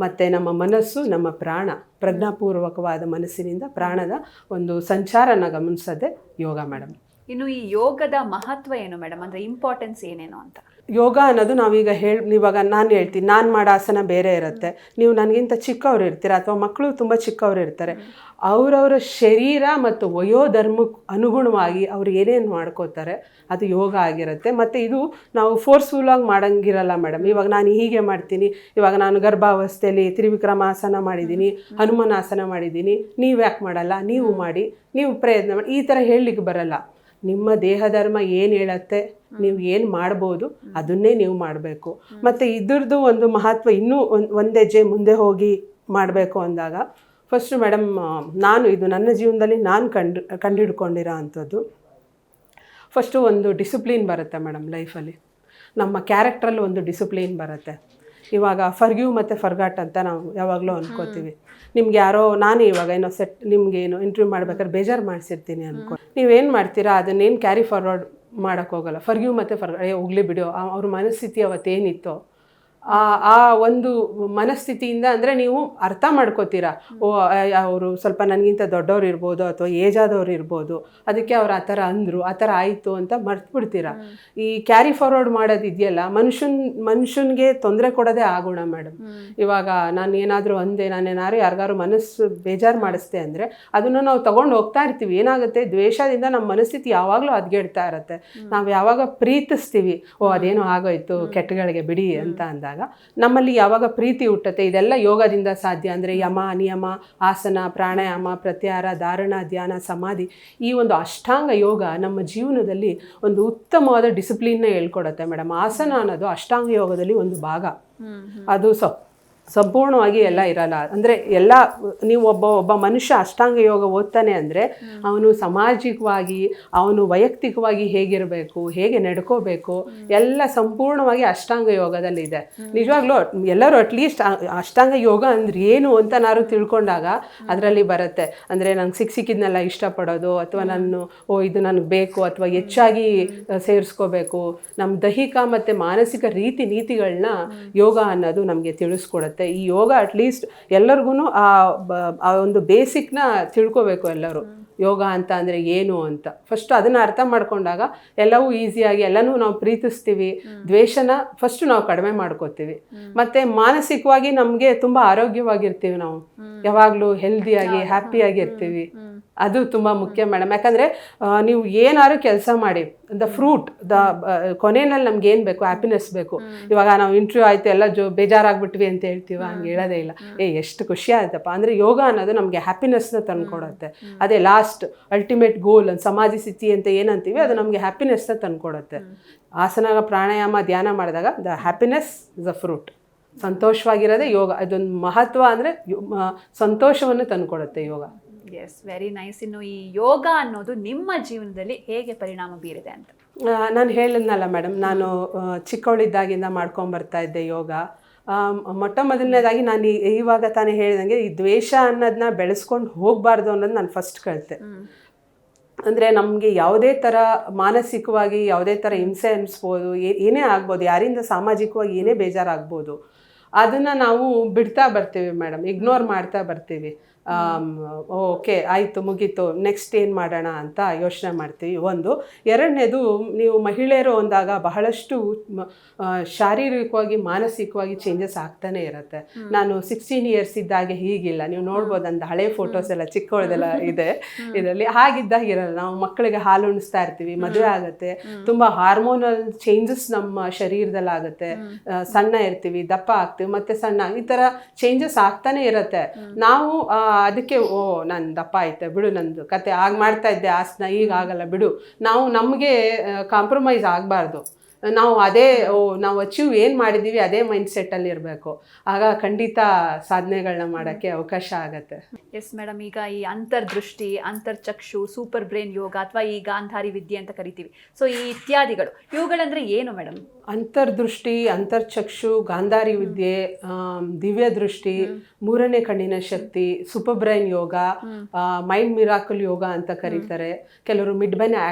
ಮತ್ತು ನಮ್ಮ ಮನಸ್ಸು, ನಮ್ಮ ಪ್ರಾಣ, ಪ್ರಜ್ಞಾಪೂರ್ವಕವಾದ ಮನಸ್ಸಿನಿಂದ ಪ್ರಾಣದ ಒಂದು ಸಂಚಾರನ ಗಮನಿಸೋದೇ ಯೋಗ ಮೇಡಮ್. ಇನ್ನು ಈ ಯೋಗದ ಮಹತ್ವ ಏನು ಮೇಡಮ್, ಅಂದರೆ ಇಂಪಾರ್ಟೆನ್ಸ್ ಏನೇನು ಅಂತ? ಯೋಗ ಅನ್ನೋದು ನಾವೀಗ ಇವಾಗ ನಾನು ಹೇಳ್ತೀನಿ, ನಾನು ಮಾಡೋ ಆಸನ ಬೇರೆ ಇರುತ್ತೆ, ನೀವು ನನಗಿಂತ ಚಿಕ್ಕವ್ರು ಇರ್ತೀರ, ಅಥವಾ ಮಕ್ಕಳು ತುಂಬ ಚಿಕ್ಕವ್ರು ಇರ್ತಾರೆ. ಅವರವರ ಶರೀರ ಮತ್ತು ವಯೋಧರ್ಮಕ್ಕೆ ಅನುಗುಣವಾಗಿ ಅವ್ರು ಏನೇನು ಮಾಡ್ಕೋತಾರೆ ಅದು ಯೋಗ ಆಗಿರುತ್ತೆ. ಮತ್ತು ಇದು ನಾವು ಫೋರ್ಸ್ಫುಲ್ಲಾಗಿ ಮಾಡೋಂಗಿರಲ್ಲ ಮೇಡಮ್. ಇವಾಗ ನಾನು ಹೀಗೆ ಮಾಡ್ತೀನಿ, ಇವಾಗ ನಾನು ಗರ್ಭಾವಸ್ಥೆಯಲ್ಲಿ ತ್ರಿವಿಕ್ರಮಾಸನ ಮಾಡಿದ್ದೀನಿ, ಹನುಮನಾಸನ ಮಾಡಿದ್ದೀನಿ, ನೀವು ಯಾಕೆ ಮಾಡಲ್ಲ, ನೀವು ಮಾಡಿ, ನೀವು ಪ್ರಯತ್ನ ಮಾಡಿ, ಈ ಥರ ಹೇಳಲಿಕ್ಕೆ ಬರಲ್ಲ. ನಿಮ್ಮ ದೇಹ ಧರ್ಮ ಏನು ಹೇಳತ್ತೆ, ನೀವು ಏನು ಮಾಡ್ಬೋದು ಅದನ್ನೇ ನೀವು ಮಾಡಬೇಕು. ಮತ್ತು ಇದ್ರದ್ದು ಒಂದು ಮಹತ್ವ ಇನ್ನೂ ಒಂದು ಹೆಜ್ಜೆ ಮುಂದೆ ಹೋಗಿ ಮಾಡಬೇಕು ಅಂದಾಗ, ಫಸ್ಟು ಮೇಡಮ್ ಇದು ನನ್ನ ಜೀವನದಲ್ಲಿ ನಾನು ಕಂಡುಹಿಡ್ಕೊಂಡಿರೋ ಅಂಥದ್ದು, ಫಸ್ಟು ಒಂದು ಡಿಸಿಪ್ಲಿನ್ ಬರುತ್ತೆ ಮೇಡಮ್ ಲೈಫಲ್ಲಿ. ನಮ್ಮ ಕ್ಯಾರೆಕ್ಟ್ರಲ್ಲಿ ಒಂದು ಡಿಸಿಪ್ಲಿನ್ ಬರುತ್ತೆ. ಇವಾಗ ಫರ್ಗ್ಯೂ ಮತ್ತು ಫರ್ಗಾಟ್ ಅಂತ ನಾವು ಯಾವಾಗಲೂ ಅನ್ಕೋತೀವಿ. ನಿಮ್ಗೆ ಯಾರೋ ನಾನು ಇವಾಗ ಏನೋ ನಿಮಗೇನು ಇಂಟರ್ವ್ಯೂ ಮಾಡ್ಬೇಕಾದ್ರೆ ಬೇಜಾರು ಮಾಡಿಸಿರ್ತೀನಿ ಅನ್ಕೊ, ನೀವೇನು ಮಾಡ್ತೀರಾ ಅದನ್ನೇನು ಕ್ಯಾರಿ ಫಾರ್ವರ್ಡ್ ಮಾಡೋಕ್ಕೋಗಲ್ಲ. ಫರ್ಗ್ಯೂ ಮತ್ತು ಹೋಗ್ಲಿ ಬಿಡು, ಅವ್ರ ಮನಸ್ಥಿತಿ ಅವತ್ತೇನಿತ್ತೋ ಆ ಒಂದು ಮನಸ್ಥಿತಿಯಿಂದ, ಅಂದರೆ ನೀವು ಅರ್ಥ ಮಾಡ್ಕೋತೀರಾ, ಅವರು ಸ್ವಲ್ಪ ನನಗಿಂತ ದೊಡ್ಡವ್ರು ಇರ್ಬೋದು ಅಥವಾ ಏಜ್ ಆದವ್ರು ಇರ್ಬೋದು, ಅದಕ್ಕೆ ಅವ್ರು ಆ ಥರ ಅಂದರು, ಆ ಥರ ಆಯಿತು ಅಂತ ಮರ್ತ್ಬಿಡ್ತೀರಾ. ಈ ಕ್ಯಾರಿ ಫಾರ್ವರ್ಡ್ ಮಾಡೋದಿದೆಯಲ್ಲ, ಮನುಷ್ಯನಿಗೆ ತೊಂದರೆ ಕೊಡೋದೇ ಆಗೋಣ ಮೇಡಮ್. ಇವಾಗ ನಾನು ಏನಾದರೂ ಅಂದೆ, ನಾನೇನಾದ್ರು ಯಾರಿಗಾರು ಮನಸ್ಸು ಬೇಜಾರು ಮಾಡಿಸ್ದೆ ಅಂದರೆ ಅದನ್ನು ನಾವು ತೊಗೊಂಡು ಹೋಗ್ತಾ ಇರ್ತೀವಿ. ಏನಾಗುತ್ತೆ, ದ್ವೇಷದಿಂದ ನಮ್ಮ ಮನಸ್ಥಿತಿ ಯಾವಾಗಲೂ ಹದ್ಗೆಡ್ತಾ ಇರುತ್ತೆ. ನಾವು ಯಾವಾಗ ಪ್ರೀತಿಸ್ತೀವಿ, ಅದೇನೋ ಆಗೋಯ್ತು ಕೆಟ್ಟಗಳಿಗೆ ಬಿಡಿ ಅಂತ ಅಂದಾಗ ನಮ್ಮಲ್ಲಿ ಯಾವಾಗ ಪ್ರೀತಿ ಹುಟ್ಟುತ್ತೆ, ಇದೆಲ್ಲ ಯೋಗದಿಂದ ಸಾಧ್ಯ. ಅಂದರೆ ಯಮ, ನಿಯಮ, ಆಸನ, ಪ್ರಾಣಾಯಾಮ, ಪ್ರತ್ಯಾಹಾರ, ಧಾರಣ, ಧ್ಯಾನ, ಸಮಾಧಿ, ಈ ಒಂದು ಅಷ್ಟಾಂಗ ಯೋಗ ನಮ್ಮ ಜೀವನದಲ್ಲಿ ಒಂದು ಉತ್ತಮವಾದ ಡಿಸಿಪ್ಲಿನ್ನ ಹೇಳ್ಕೊಡುತ್ತೆ ಮೇಡಮ್. ಆಸನ ಅನ್ನೋದು ಅಷ್ಟಾಂಗ ಯೋಗದಲ್ಲಿ ಒಂದು ಭಾಗ. ಅದು ಸಂಪೂರ್ಣವಾಗಿ ಎಲ್ಲ ಇರಲ್ಲ. ಅಂದರೆ ಎಲ್ಲ ನೀವು ಒಬ್ಬ ಮನುಷ್ಯ ಅಷ್ಟಾಂಗ ಯೋಗ ಓದ್ತಾನೆ ಅಂದರೆ ಅವನು ಸಾಮಾಜಿಕವಾಗಿ, ಅವನು ವೈಯಕ್ತಿಕವಾಗಿ ಹೇಗಿರಬೇಕು, ಹೇಗೆ ನಡ್ಕೋಬೇಕು, ಎಲ್ಲ ಸಂಪೂರ್ಣವಾಗಿ ಅಷ್ಟಾಂಗ ಯೋಗದಲ್ಲಿದೆ. ನಿಜವಾಗ್ಲೂ ಎಲ್ಲರೂ ಅಟ್ಲೀಸ್ಟ್ ಅಷ್ಟಾಂಗ ಯೋಗ ಅಂದ್ರೆ ಏನು ಅಂತ ನಾನು ತಿಳ್ಕೊಂಡಾಗ ಅದರಲ್ಲಿ ಬರುತ್ತೆ. ಅಂದರೆ ನಂಗೆ ಸಿಕ್ಕಿದ್ನೆಲ್ಲ ಇಷ್ಟಪಡೋದು, ಅಥವಾ ನಾನು ಇದು ನನಗೆ ಬೇಕು, ಅಥವಾ ಹೆಚ್ಚಾಗಿ ಸೇರಿಸ್ಕೋಬೇಕು, ನಮ್ಮ ದೈಹಿಕ ಮತ್ತು ಮಾನಸಿಕ ನೀತಿಗಳನ್ನ ಯೋಗ ಅನ್ನೋದು ನಮಗೆ ತಿಳಿಸ್ಕೊಡುತ್ತೆ. ಈ ಯೋಗ ಅಟ್ಲೀಸ್ಟ್ ಎಲ್ಲರಿಗೂ ಆ ಒಂದು ಬೇಸಿಕ್ನ ತಿಳ್ಕೋಬೇಕು ಎಲ್ಲರೂ. ಯೋಗ ಅಂತ ಅಂದರೆ ಏನು ಅಂತ. ಫಸ್ಟ್ ಅದನ್ನು ಅರ್ಥ ಮಾಡ್ಕೊಂಡಾಗ ಎಲ್ಲವೂ ಈಸಿಯಾಗಿ ಎಲ್ಲನೂ ನಾವು ಪ್ರೀತಿಸ್ತೀವಿ, ದ್ವೇಷನ ಫಸ್ಟು ನಾವು ಕಡಿಮೆ ಮಾಡ್ಕೋತೀವಿ, ಮತ್ತು ಮಾನಸಿಕವಾಗಿ ನಮಗೆ ತುಂಬ ಆರೋಗ್ಯವಾಗಿರ್ತೀವಿ, ನಾವು ಯಾವಾಗಲೂ ಹೆಲ್ದಿಯಾಗಿ ಹ್ಯಾಪಿಯಾಗಿ ಇರ್ತೀವಿ. ಅದು ತುಂಬ ಮುಖ್ಯ ಮೇಡಮ್. ಯಾಕಂದರೆ ನೀವು ಏನಾದ್ರು ಕೆಲಸ ಮಾಡಿ, ದ ಫ್ರೂಟ್ ಕೊನೆಯಲ್ಲಿ ನಮ್ಗೆ ಏನು ಬೇಕು, ಹ್ಯಾಪಿನೆಸ್ ಬೇಕು. ಇವಾಗ ನಾವು ಇಂಟರ್ವ್ಯೂ ಆಯಿತು ಎಲ್ಲ ಬೇಜಾರಾಗ್ಬಿಟ್ವಿ ಅಂತ ಹೇಳ್ತೀವ, ಹಂಗೆ ಹೇಳೋದೇ ಇಲ್ಲ. ಎಷ್ಟು ಖುಷಿ ಆಯ್ತಪ್ಪ ಅಂದರೆ ಯೋಗ ಅನ್ನೋದು ನಮಗೆ ಹ್ಯಾಪಿನೆಸ್ನ ತಂದುಕೊಡುತ್ತೆ. ಅದೇ ಲಾಸ್ಟ್ ಅಲ್ಟಿಮೇಟ್ ಗೋಲ್ ಸಮಾಧಿ ಸ್ಥಿತಿ ಅಂತ ಏನಂತೀವಿ, ಅದು ನಮಗೆ ಹ್ಯಾಪಿನೆಸ್ನ ತಂದುಕೊಡುತ್ತೆ. ಆಸನ, ಪ್ರಾಣಾಯಾಮ, ಧ್ಯಾನ ಮಾಡಿದಾಗ the happiness is a fruit. ಸಂತೋಷವಾಗಿರೋದೇ ಯೋಗ. ಅದೊಂದು ಮಹತ್ವ ಅಂದರೆ ಸಂತೋಷವನ್ನು ತಂದುಕೊಡುತ್ತೆ ಯೋಗ. Yes, very nice. ಇನ್ನು ಈ ಯೋಗ ಅನ್ನೋದು ನಿಮ್ಮ ಜೀವನದಲ್ಲಿ ಹೇಗೆ ಪರಿಣಾಮ ಬೀರಿದೆ ಅಂತ? ನಾನು ಹೇಳಿದ್ನಲ್ಲ ಮೇಡಮ್, ನಾನು ಚಿಕ್ಕವಳಿದ್ದಾಗಿಂದ ಮಾಡ್ಕೊಂಬರ್ತಾ ಇದ್ದೆ ಯೋಗ. ಮೊಟ್ಟ ಮೊದಲನೇದಾಗಿ ನಾನು ಇವಾಗ ತಾನೇ ಹೇಳಿದಂಗೆ ಈ ದ್ವೇಷ ಅನ್ನೋದನ್ನ ಬೆಳೆಸ್ಕೊಂಡು ಹೋಗಬಾರ್ದು ಅನ್ನೋದು ನಾನು ಫಸ್ಟ್ ಕಲಿತೆ. ಅಂದರೆ ನಮಗೆ ಯಾವುದೇ ಥರ ಮಾನಸಿಕವಾಗಿ ಯಾವುದೇ ಥರ ಹಿಂಸೆ ಅನಿಸ್ಬೋದು, ಏನೇ ಆಗ್ಬೋದು, ಯಾರಿಂದ ಸಾಮಾಜಿಕವಾಗಿ ಏನೇ ಬೇಜಾರಾಗ್ಬೋದು, ಅದನ್ನು ನಾವು ಬಿಡ್ತಾ ಬರ್ತೀವಿ ಮೇಡಮ್, ಇಗ್ನೋರ್ ಮಾಡ್ತಾ ಬರ್ತೀವಿ. ಓಕೆ ಆಯಿತು, ಮುಗೀತು, ನೆಕ್ಸ್ಟ್ ಏನು ಮಾಡೋಣ ಅಂತ ಯೋಚನೆ ಮಾಡ್ತೀವಿ. ಒಂದು. ಎರಡನೇದು, ನೀವು ಮಹಿಳೆಯರು ಅಂದಾಗ ಬಹಳಷ್ಟು ಶಾರೀರಿಕವಾಗಿ ಮಾನಸಿಕವಾಗಿ ಚೇಂಜಸ್ ಆಗ್ತಾನೆ ಇರುತ್ತೆ. ನಾನು 16 ಇಯರ್ಸ್ ಇದ್ದಾಗೆ ಹೀಗಿಲ್ಲ, ನೀವು ನೋಡ್ಬೋದು, ಅಂದ ಹಳೆ ಫೋಟೋಸ್ ಎಲ್ಲ ಚಿಕ್ಕವಳದೆಲ್ಲ ಇದೆ ಇದರಲ್ಲಿ. ಹಾಗಿದ್ದಾಗ ಇರಲ್ಲ. ನಾವು ಮಕ್ಕಳಿಗೆ ಹಾಲು ಉಣಿಸ್ತಾ ಇರ್ತೀವಿ, ಮದುವೆ ಆಗುತ್ತೆ, ತುಂಬ ಹಾರ್ಮೋನಲ್ ಚೇಂಜಸ್ ನಮ್ಮ ಶರೀರದಲ್ಲಿ ಆಗುತ್ತೆ. ಸಣ್ಣ ಇರ್ತೀವಿ, ದಪ್ಪ ಆಗ್ತೀವಿ, ಮತ್ತೆ ಸಣ್ಣ, ಈ ಥರ ಚೇಂಜಸ್ ಆಗ್ತಾನೆ ಇರುತ್ತೆ. ನಾವು ಅದಕ್ಕೆ ನಾನು ದಪ್ಪ ಆಯ್ತೆ ಬಿಡು, ನಂದು ಕತೆ ಆಗ ಮಾಡ್ತಾ ಇದ್ದೆ ಆಸನ, ಈಗ ಆಗಲ್ಲ ಬಿಡು, ನಾವು ನಮಗೆ ಕಾಂಪ್ರಮೈಸ್ ಆಗಬಾರ್ದು. ನಾವು ಅದೇ ನಾವು ಅಚೀವ್ ಏನು ಮಾಡಿದ್ದೀವಿ ಅದೇ ಮೈಂಡ್ ಸೆಟ್ಟಲ್ಲಿ ಇರಬೇಕು. ಆಗ ಖಂಡಿತ ಸಾಧನೆಗಳನ್ನ ಮಾಡೋಕ್ಕೆ ಅವಕಾಶ ಆಗತ್ತೆ. ಎಸ್ ಮೇಡಮ್, ಈಗ ಈ ಅಂತರ್ದೃಷ್ಟಿ, ಅಂತರ್ಚಕ್ಷು, ಸೂಪರ್ ಬ್ರೈನ್ ಯೋಗ ಅಥವಾ ಈ ಗಾಂಧಾರಿ ವಿದ್ಯೆ ಅಂತ ಕರಿತೀವಿ, ಸೊ ಈ ಇತ್ಯಾದಿಗಳು, ಇವುಗಳಂದ್ರೆ ಏನು ಮೇಡಮ್? ಅಂತರ್ದೃಷ್ಟಿ, ಅಂತರ್ಚಕ್ಷು, ಗಾಂಧಾರಿ ವಿದ್ಯೆ, ದಿವ್ಯ ದೃಷ್ಟಿ, ಮೂರನೇ ಕಣ್ಣಿನ ಶಕ್ತಿ, ಸೂಪರ್ ಬ್ರೈನ್ ಯೋಗ, ಮೈಂಡ್ ಮಿರಾಕಲ್ ಯೋಗ ಅಂತ ಕರೀತಾರೆ. ಕೆಲವರು ಮಿಡ್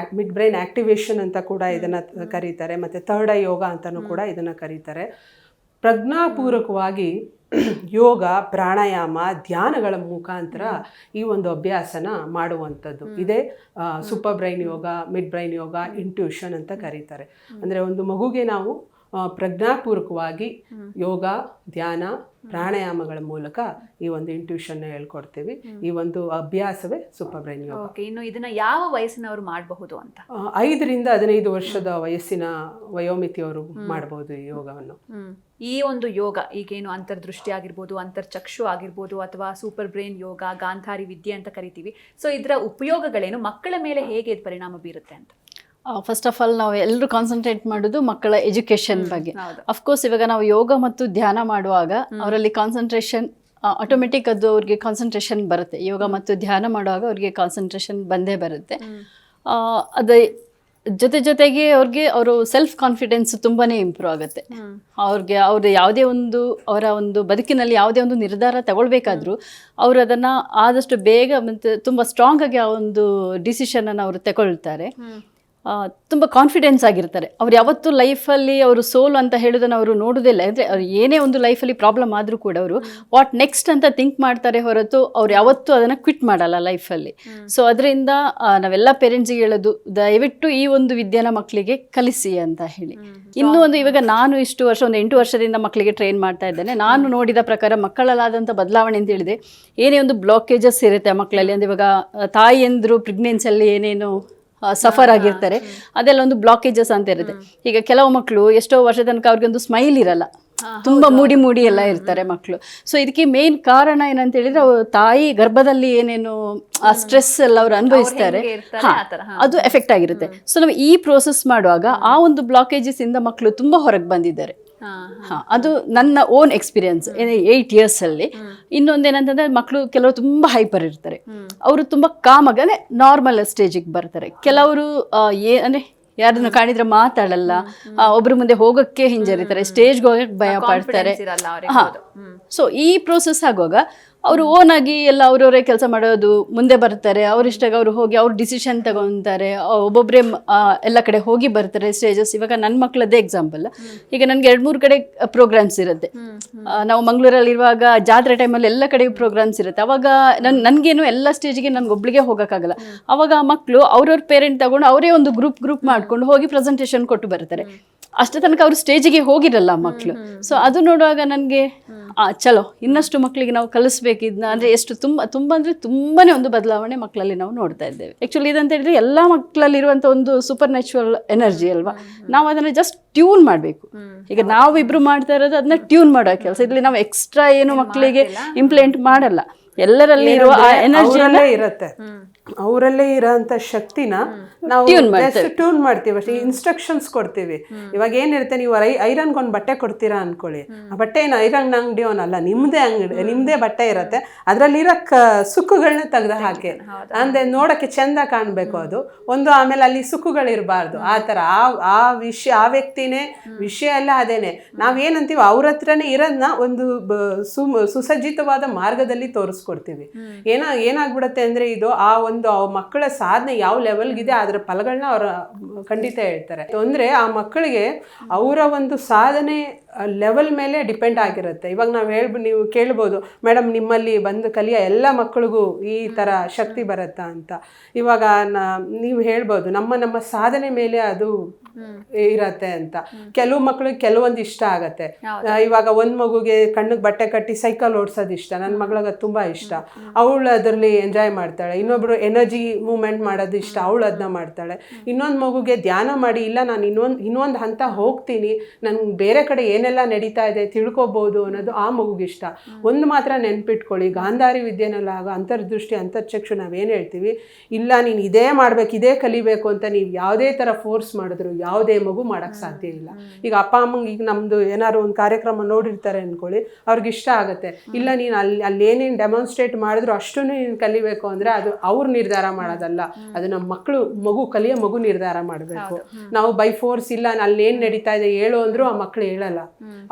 ಬ್ರೈನ್ ಆಕ್ಟಿವೇಶನ್ ಅಂತ ಕೂಡ ಇದನ್ನು ಕರೀತಾರೆ. ಮತ್ತು ಥರ್ಡ್ ಐ ಯೋಗ ಅಂತಲೂ ಕೂಡ ಇದನ್ನು ಕರೀತಾರೆ. ಪ್ರಜ್ಞಾಪೂರ್ವಕವಾಗಿ ಯೋಗ, ಪ್ರಾಣಾಯಾಮ, ಧ್ಯಾನಗಳ ಮುಖಾಂತರ ಈ ಒಂದು ಅಭ್ಯಾಸನ ಮಾಡುವಂಥದ್ದು ಇದೇ ಸೂಪರ್ ಬ್ರೈನ್ ಯೋಗ, ಮಿಡ್ ಬ್ರೈನ್ ಯೋಗ, ಇಂಟ್ಯೂಷನ್ ಅಂತ ಕರೀತಾರೆ. ಅಂದರೆ ಒಂದು ಮಗುಗೆ ನಾವು ಪ್ರಜ್ಞಾಪೂರ್ವಕವಾಗಿ ಯೋಗ, ಧ್ಯಾನ, ಪ್ರಾಣಾಯಾಮಗಳ ಮೂಲಕ ಈ ಒಂದು ಇಂಟ್ಯೂಷನ್ ಹೇಳ್ಕೊಡ್ತೀವಿ. ಈ ಒಂದು ಅಭ್ಯಾಸವೇ ಸೂಪರ್ ಬ್ರೈನ್ ಯೋಗ. ಓಕೆ, ಇನ್ನು ಇದನ್ನ ಯಾವ ವಯಸ್ಸಿನವರು ಮಾಡಬಹುದು ಅಂತ? 5 ರಿಂದ 15 ವರ್ಷದ ವಯಸ್ಸಿನ ವಯೋಮಿತಿಯವರು ಮಾಡಬಹುದು ಈ ಯೋಗವನ್ನು. ಈ ಒಂದು ಯೋಗ ಈಗೇನು ಅಂತರ್ದೃಷ್ಟಿ ಆಗಿರ್ಬೋದು, ಅಂತರ್ಚಕ್ಷು ಆಗಿರ್ಬೋದು, ಅಥವಾ ಸೂಪರ್ ಬ್ರೈನ್ ಯೋಗ, ಗಾಂಧಾರಿ ವಿದ್ಯೆ ಅಂತ ಕರಿತೀವಿ, ಸೊ ಇದರ ಉಪಯೋಗಗಳೇನು, ಮಕ್ಕಳ ಮೇಲೆ ಹೇಗೆ ಇದು ಪರಿಣಾಮ ಬೀರುತ್ತೆ ಅಂತ? ಫಸ್ಟ್ ಆಫ್ ಆಲ್ ನಾವು ಎಲ್ಲರೂ ಕಾನ್ಸಂಟ್ರೇಟ್ ಮಾಡೋದು ಮಕ್ಕಳ ಎಜುಕೇಶನ್ ಬಗ್ಗೆ. ಅಫ್ಕೋರ್ಸ್ ಇವಾಗ ನಾವು ಯೋಗ ಮತ್ತು ಧ್ಯಾನ ಮಾಡುವಾಗ ಅವರಲ್ಲಿ ಕಾನ್ಸಂಟ್ರೇಷನ್ ಆಟೋಮೆಟಿಕ್, ಅದು ಅವ್ರಿಗೆ ಕಾನ್ಸಂಟ್ರೇಷನ್ ಬರುತ್ತೆ. ಯೋಗ ಮತ್ತು ಧ್ಯಾನ ಮಾಡುವಾಗ ಅವ್ರಿಗೆ ಕಾನ್ಸಂಟ್ರೇಷನ್ ಬಂದೇ ಬರುತ್ತೆ. ಅದೇ ಜೊತೆಗೆ ಅವರು ಸೆಲ್ಫ್ ಕಾನ್ಫಿಡೆನ್ಸ್ ತುಂಬಾನೇ ಇಂಪ್ರೂವ್ ಆಗುತ್ತೆ. ಅವ್ರದ್ದು ಯಾವುದೇ ಒಂದು ಅವರ ಒಂದು ಬದುಕಿನಲ್ಲಿ ಯಾವುದೇ ಒಂದು ನಿರ್ಧಾರ ತಗೊಳ್ಬೇಕಾದ್ರೂ ಅವರು ಅದನ್ನು ಆದಷ್ಟು ಬೇಗ ಮತ್ತು ತುಂಬ ಸ್ಟ್ರಾಂಗ್ ಆಗಿ ಆ ಒಂದು ಡಿಸಿಷನನ್ನು ಅವರು ತಗೊಳ್ತಾರೆ. ತುಂಬ ಕಾನ್ಫಿಡೆನ್ಸ್ ಆಗಿರ್ತಾರೆ. ಅವ್ರು ಯಾವತ್ತೂ ಲೈಫಲ್ಲಿ ಅವರು ಸೋಲು ಅಂತ ಹೇಳೋದನ್ನು ಅವರು ನೋಡೋದಿಲ್ಲ. ಅಂದರೆ ಅವ್ರು ಏನೇ ಒಂದು ಲೈಫಲ್ಲಿ ಪ್ರಾಬ್ಲಮ್ ಆದರೂ ಕೂಡ ಅವರು ವಾಟ್ ನೆಕ್ಸ್ಟ್ ಅಂತ ಥಿಂಕ್ ಮಾಡ್ತಾರೆ ಹೊರತು ಅವ್ರು ಯಾವತ್ತೂ ಅದನ್ನು ಕ್ವಿಟ್ ಮಾಡಲ್ಲ ಲೈಫಲ್ಲಿ. ಸೊ ಅದರಿಂದ ನಾವೆಲ್ಲ ಪೇರೆಂಟ್ಸಿಗೆ ಹೇಳೋದು, ದಯವಿಟ್ಟು ಈ ಒಂದು ವಿದ್ಯೆನ ಮಕ್ಕಳಿಗೆ ಕಲಿಸಿ ಅಂತ ಹೇಳಿ. ಇನ್ನೂ ಒಂದು, ಇವಾಗ ನಾನು ಇಷ್ಟು ವರ್ಷ, ಒಂದು 8 ವರ್ಷದಿಂದ ಮಕ್ಕಳಿಗೆ ಟ್ರೈನ್ ಮಾಡ್ತಾ ಇದ್ದೇನೆ. ನಾನು ನೋಡಿದ ಪ್ರಕಾರ ಮಕ್ಕಳಲ್ಲಾದಂಥ ಬದಲಾವಣೆ ಅಂತ ಹೇಳಿದೆ, ಏನೇ ಒಂದು ಬ್ಲಾಕೇಜಸ್ ಇರುತ್ತೆ ಮಕ್ಕಳಲ್ಲಿ. ಅಂದರೆ ಇವಾಗ ತಾಯಿಯಂದರು ಪ್ರೆಗ್ನೆನ್ಸಿಯಲ್ಲಿ ಏನೇನು ಸಫರ್ ಆಗಿರ್ತಾರೆ, ಅದೆಲ್ಲ ಒಂದು ಬ್ಲಾಕೇಜಸ್ ಅಂತ ಇರುತ್ತೆ. ಈಗ ಕೆಲವು ಮಕ್ಕಳು ಎಷ್ಟೋ ವರ್ಷ ತನಕ ಅವ್ರಿಗೊಂದು ಸ್ಮೈಲ್ ಇರಲ್ಲ, ತುಂಬ ಮೂಡಿ ಎಲ್ಲ ಇರ್ತಾರೆ ಮಕ್ಕಳು. ಸೊ ಇದಕ್ಕೆ ಮೇನ್ ಕಾರಣ ಏನಂತ ಹೇಳಿದ್ರೆ, ತಾಯಿ ಗರ್ಭದಲ್ಲಿ ಏನೇನು ಆ ಸ್ಟ್ರೆಸ್ ಎಲ್ಲ ಅವರು ಅನುಭವಿಸ್ತಾರೆ, ಅದು ಎಫೆಕ್ಟ್ ಆಗಿರುತ್ತೆ. ಸೊ ನಾವು ಈ ಪ್ರೋಸೆಸ್ ಮಾಡುವಾಗ ಆ ಒಂದು ಬ್ಲಾಕೇಜಸ್ ಇಂದ ಮಕ್ಕಳು ತುಂಬ ಹೊರಗೆ ಬಂದಿದ್ದಾರೆ. ಅದು ನನ್ನ ಓನ್ ಎಕ್ಸ್ಪೀರಿಯನ್ಸ್ 8 years ಅಲ್ಲಿ. ಇನ್ನೊಂದೇನಂತಂದ್ರೆ, ಮಕ್ಕಳು ಕೆಲವರು ತುಂಬಾ ಹೈಪರ್ ಇರ್ತಾರೆ, ಅವರು ತುಂಬಾ ಕಾಮ್ ಆಗಿ ಅಂದ್ರೆ ನಾರ್ಮಲ್ ಸ್ಟೇಜಿಗೆ ಬರ್ತಾರೆ. ಕೆಲವರು ಅಂದ್ರೆ ಯಾರನ್ನು ಕಾಣಿದ್ರೆ ಮಾತಾಡಲ್ಲ, ಒಬ್ರ ಮುಂದೆ ಹೋಗಕ್ಕೆ ಹಿಂಜರಿತಾರೆ, ಸ್ಟೇಜ್ಗೆ ಹೋಗಕ್ಕೆ ಭಯ ಪಡ್ತಾರೆ. ಸೊ ಈ ಪ್ರೋಸೆಸ್ ಆಗುವಾಗ ಅವರು ಓನ್ ಆಗಿ ಎಲ್ಲ ಅವ್ರವರೇ ಕೆಲಸ ಮಾಡೋದು, ಮುಂದೆ ಬರ್ತಾರೆ, ಅವ್ರಿಷ್ಟಾಗ ಅವರು ಹೋಗಿ ಅವ್ರು ಡಿಸಿಷನ್ ತಗೊತಾರೆ, ಒಬ್ಬೊಬ್ಬರೇ ಎಲ್ಲ ಕಡೆ ಹೋಗಿ ಬರ್ತಾರೆ ಸ್ಟೇಜಸ್. ಇವಾಗ ನನ್ನ ಮಕ್ಕಳದ್ದೇ ಎಕ್ಸಾಂಪಲ್, ಈಗ ನನಗೆ 2-3 ಕಡೆ ಪ್ರೋಗ್ರಾಮ್ಸ್ ಇರುತ್ತೆ. ನಾವು ಮಂಗಳೂರಲ್ಲಿ ಇರುವಾಗ ಜಾತ್ರೆ ಟೈಮಲ್ಲಿ ಎಲ್ಲ ಕಡೆ ಪ್ರೋಗ್ರಾಮ್ಸ್ ಇರುತ್ತೆ. ಅವಾಗ ನನಗೇನು ಎಲ್ಲ ಸ್ಟೇಜಿಗೆ ನನಗೊಬ್ಳಿಗೆ ಹೋಗೋಕ್ಕಾಗಲ್ಲ. ಅವಾಗ ಆ ಮಕ್ಕಳು ಅವ್ರವ್ರ ಪೇರೆಂಟ್ ತಗೊಂಡು ಅವರೇ ಒಂದು ಗ್ರೂಪ್ ಮಾಡ್ಕೊಂಡು ಹೋಗಿ ಪ್ರೆಸೆಂಟೇಷನ್ ಕೊಟ್ಟು ಬರ್ತಾರೆ. ಅಷ್ಟೇ ತನಕ ಅವರು ಸ್ಟೇಜಿಗೆ ಹೋಗಿರಲ್ಲ ಮಕ್ಕಳು. ಸೊ ಅದು ನೋಡುವಾಗ ನನಗೆ ಚಲೋ ಇನ್ನಷ್ಟು ಮಕ್ಕಳಿಗೆ ನಾವು ಕಲಿಸ್ಬೇಕಿದ್ನ ಅಂದರೆ ಎಷ್ಟು ತುಂಬ ಅಂದರೆ ತುಂಬಾನೇ ಒಂದು ಬದಲಾವಣೆ ಮಕ್ಕಳಲ್ಲಿ ನಾವು ನೋಡ್ತಾ ಇದ್ದೇವೆ. ಆ್ಯಕ್ಚುಲಿ ಇದಂತ ಹೇಳಿದ್ರೆ ಎಲ್ಲ ಮಕ್ಕಳಲ್ಲಿರುವಂಥ ಒಂದು ಸೂಪರ್ ನ್ಯಾಚುರಲ್ ಎನರ್ಜಿ ಅಲ್ವಾ, ನಾವು ಅದನ್ನು ಜಸ್ಟ್ ಟ್ಯೂನ್ ಮಾಡಬೇಕು. ಈಗ ನಾವಿಬ್ರು ಮಾಡ್ತಾ ಇರೋದು ಅದನ್ನ ಟ್ಯೂನ್ ಮಾಡೋ ಕೆಲಸ. ಇಲ್ಲಿ ನಾವು ಎಕ್ಸ್ಟ್ರಾ ಏನು ಮಕ್ಕಳಿಗೆ ಇಂಪ್ಲಿಮೆಂಟ್ ಮಾಡಲ್ಲ, ಎಲ್ಲರಲ್ಲಿ ಇರುವ ಆ ಎನರ್ಜಿಯಲ್ಲೇ ಇರುತ್ತೆ. ಅವರಲ್ಲೇ ಇರೋಂಥ ಶಕ್ತಿನ ನಾವು ಟ್ಯೂನ್ ಮಾಡ್ತೀವಿ ಅಷ್ಟೇ, ಇನ್ಸ್ಟ್ರಕ್ಷನ್ಸ್ ಕೊಡ್ತೀವಿ. ಇವಾಗ ಏನಿರುತ್ತೆ, ನೀವು ಐರನ್ಗೊಂದು ಬಟ್ಟೆ ಕೊಡ್ತೀರಾ ಅನ್ಕೊಳ್ಳಿ, ಆ ಬಟ್ಟೆ ಏನು ಐರನ್ ಅಂಗಡಿ ಅವನಲ್ಲ, ನಿಮ್ಮದೇ ಬಟ್ಟೆ ಇರುತ್ತೆ, ಅದರಲ್ಲಿರೋ ಸುಕ್ಕುಗಳನ್ನ ತೆಗೆದು ಹಾಕಿ ಅಂದ್ರೆ ನೋಡೋಕ್ಕೆ ಚೆಂದ ಕಾಣಬೇಕು ಅದು ಒಂದು. ಆಮೇಲೆ ಅಲ್ಲಿ ಸುಕ್ಕುಗಳಿರಬಾರ್ದು. ಆ ಥರ ಆ ವ್ಯಕ್ತಿನೇ ವಿಷಯ ಎಲ್ಲ ಅದೇನೆ. ನಾವೇನಂತೀವಿ ಅವ್ರ ಹತ್ರನೇ ಇರೋದನ್ನ ಒಂದು ಸುಸಜ್ಜಿತವಾದ ಮಾರ್ಗದಲ್ಲಿ ತೋರಿಸ್ಕೊಡ್ತೀವಿ. ಏನಾಗ್ಬಿಡುತ್ತೆ ಅಂದರೆ ಇದು ಆ ಒಂದು ಮಕ್ಕಳ ಸಾಧನೆ ಯಾವ ಲೆವೆಲ್ಗಿದೆ ಅದರ ಫಲಗಳನ್ನ ಅವ್ರ ಖಂಡಿತ ಹೇಳ್ತಾರೆ. ಅಂದರೆ ಆ ಮಕ್ಕಳಿಗೆ ಅವರ ಒಂದು ಸಾಧನೆ ಲೆವೆಲ್ ಮೇಲೆ ಡಿಪೆಂಡ್ ಆಗಿರುತ್ತೆ. ಇವಾಗ ನೀವು ಕೇಳ್ಬೋದು, ಮೇಡಮ್ ನಿಮ್ಮಲ್ಲಿ ಬಂದು ಕಲಿಯೋ ಎಲ್ಲ ಮಕ್ಕಳಿಗೂ ಈ ಥರ ಶಕ್ತಿ ಬರುತ್ತಾ ಅಂತ. ಇವಾಗ ನೀವು ಹೇಳ್ಬೋದು ನಮ್ಮ ಸಾಧನೆ ಮೇಲೆ ಅದು ಇರತ್ತೆ ಅಂತ. ಕೆಲವು ಮಕ್ಕಳಿಗೆ ಕೆಲವೊಂದು ಇಷ್ಟ ಆಗತ್ತೆ. ಇವಾಗ ಒಂದು ಮಗುಗೆ ಕಣ್ಣಿಗೆ ಬಟ್ಟೆ ಕಟ್ಟಿ ಸೈಕಲ್ ಓಡಿಸೋದು ಇಷ್ಟ, ನನ್ನ ಮಗಳಿಗೆ ಅದು ತುಂಬ ಇಷ್ಟ, ಅವಳು ಅದರಲ್ಲಿ ಎಂಜಾಯ್ ಮಾಡ್ತಾಳೆ. ಇನ್ನೊಬ್ರು ಎನರ್ಜಿ ಮೂವ್ಮೆಂಟ್ ಮಾಡೋದು ಇಷ್ಟ, ಅವಳು ಅದನ್ನ ಮಾಡ್ತಾಳೆ. ಇನ್ನೊಂದು ಮಗುಗೆ ಧ್ಯಾನ ಮಾಡಿ, ಇಲ್ಲ ನಾನು ಇನ್ನೊಂದು ಹಂತ ಹೋಗ್ತೀನಿ, ನನ್ಗೆ ಬೇರೆ ಕಡೆ ಏನೆಲ್ಲ ನಡೀತಾ ಇದೆ ತಿಳ್ಕೊಬೋದು ಅನ್ನೋದು ಆ ಮಗುಗೆ ಇಷ್ಟ. ಒಂದು ಮಾತ್ರ ನೆನ್ಪಿಟ್ಕೊಳ್ಳಿ, ಗಾಂಧಾರಿ ವಿದ್ಯೆನಲ್ಲಾಗ ಅಂತರ್ದೃಷ್ಟಿ ಅಂತರ್ಚಕ್ಷು ನಾವೇನು ಹೇಳ್ತೀವಿ, ಇಲ್ಲ ನೀನು ಇದೇ ಮಾಡ್ಬೇಕು ಇದೇ ಕಲಿಬೇಕು ಅಂತ ನೀವು ಯಾವುದೇ ಥರ ಫೋರ್ಸ್ ಮಾಡಿದ್ರು ಯಾವುದೇ ಮಗು ಮಾಡೋಕ್ಕೆ ಸಾಧ್ಯ ಇಲ್ಲ. ಈಗ ಅಪ್ಪ ಅಮ್ಮಂಗೆ ಈಗ ನಮ್ಮದು ಏನಾದ್ರು ಒಂದು ಕಾರ್ಯಕ್ರಮ ನೋಡಿರ್ತಾರೆ ಅಂದ್ಕೊಳ್ಳಿ, ಅವ್ರಿಗೆ ಇಷ್ಟ ಆಗುತ್ತೆ, ಇಲ್ಲ ನೀನು ಅಲ್ಲಿ ಏನೇನು ಡೆಮಾನ್ಸ್ಟ್ರೇಟ್ ಮಾಡಿದ್ರು ಅಷ್ಟು ನೀನು ಕಲಿಬೇಕು ಅಂದರೆ ಅದು ಅವ್ರು ನಿರ್ಧಾರ ಮಾಡೋದಲ್ಲ, ಅದು ನಮ್ಮ ಮಗು ನಿರ್ಧಾರ ಮಾಡಬೇಕು. ನಾವು ಬೈ ಫೋರ್ಸ್ ಇಲ್ಲ ಅಲ್ಲೇನು ನಡೀತಾ ಇದೆ ಹೇಳು ಅಂದರೂ ಆ ಮಕ್ಕಳು ಹೇಳಲ್ಲ.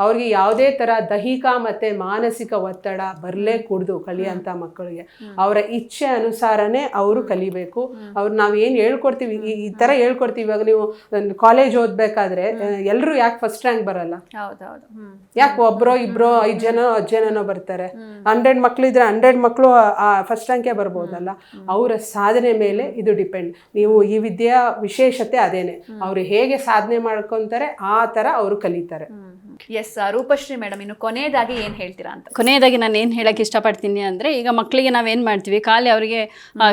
ಅವ್ರಿಗೆ ಯಾವುದೇ ಥರ ದೈಹಿಕ ಮತ್ತು ಮಾನಸಿಕ ಒತ್ತಡ ಬರಲೇ ಕೂಡ್ದು ಕಲಿಯೋಂಥ ಮಕ್ಕಳಿಗೆ ಅವರ ಇಚ್ಛೆ ಅನುಸಾರನೇ ಅವರು ಕಲಿಬೇಕು. ಅವ್ರು ನಾವು ಏನು ಹೇಳ್ಕೊಡ್ತೀವಿ ಈ ಥರ ಹೇಳ್ಕೊಡ್ತೀವಿ. ಇವಾಗ ನೀವು ಕಾಲೇಜ್ ಓದಬೇಕಾದ್ರೆ ಎಲ್ಲರೂ ಯಾಕೆ ಫಸ್ಟ್ ರ್ಯಾಂಕ್ ಬರಲ್ಲ? ಯಾಕೆ ಒಬ್ಬರೋ ಇಬ್ಬರೋ 5 ಜನ 10 ಜನನೋ ಬರ್ತಾರೆ? 100 ಮಕ್ಕಳಿದ್ರೆ 100 ಮಕ್ಕಳು ಫಸ್ಟ್ ರ್ಯಾಂಕೇ ಬರ್ಬೋದಲ್ಲ. ಅವರ ಸಾಧನೆ ಮೇಲೆ ಇದು ಡಿಪೆಂಡ್. ನೀವು ಈ ವಿದ್ಯೆಯ ವಿಶೇಷತೆ ಅದೇನೆ, ಅವರು ಹೇಗೆ ಸಾಧನೆ ಮಾಡ್ಕೊತಾರೆ ಆ ಥರ ಅವರು ಕಲಿತಾರೆ. ಎಸ್ ರೂಪಶ್ರೀ ಮೇಡಮ್, ಇನ್ನು ಕೊನೆಯದಾಗಿ ಏನು ಹೇಳ್ತೀರಾ ಅಂತ? ಕೊನೆಯದಾಗಿ ನಾನು ಏನು ಹೇಳಕ್ಕೆ ಇಷ್ಟಪಡ್ತೀನಿ ಅಂದರೆ, ಈಗ ಮಕ್ಕಳಿಗೆ ನಾವೇನು ಮಾಡ್ತೀವಿ, ಖಾಲಿ ಅವರಿಗೆ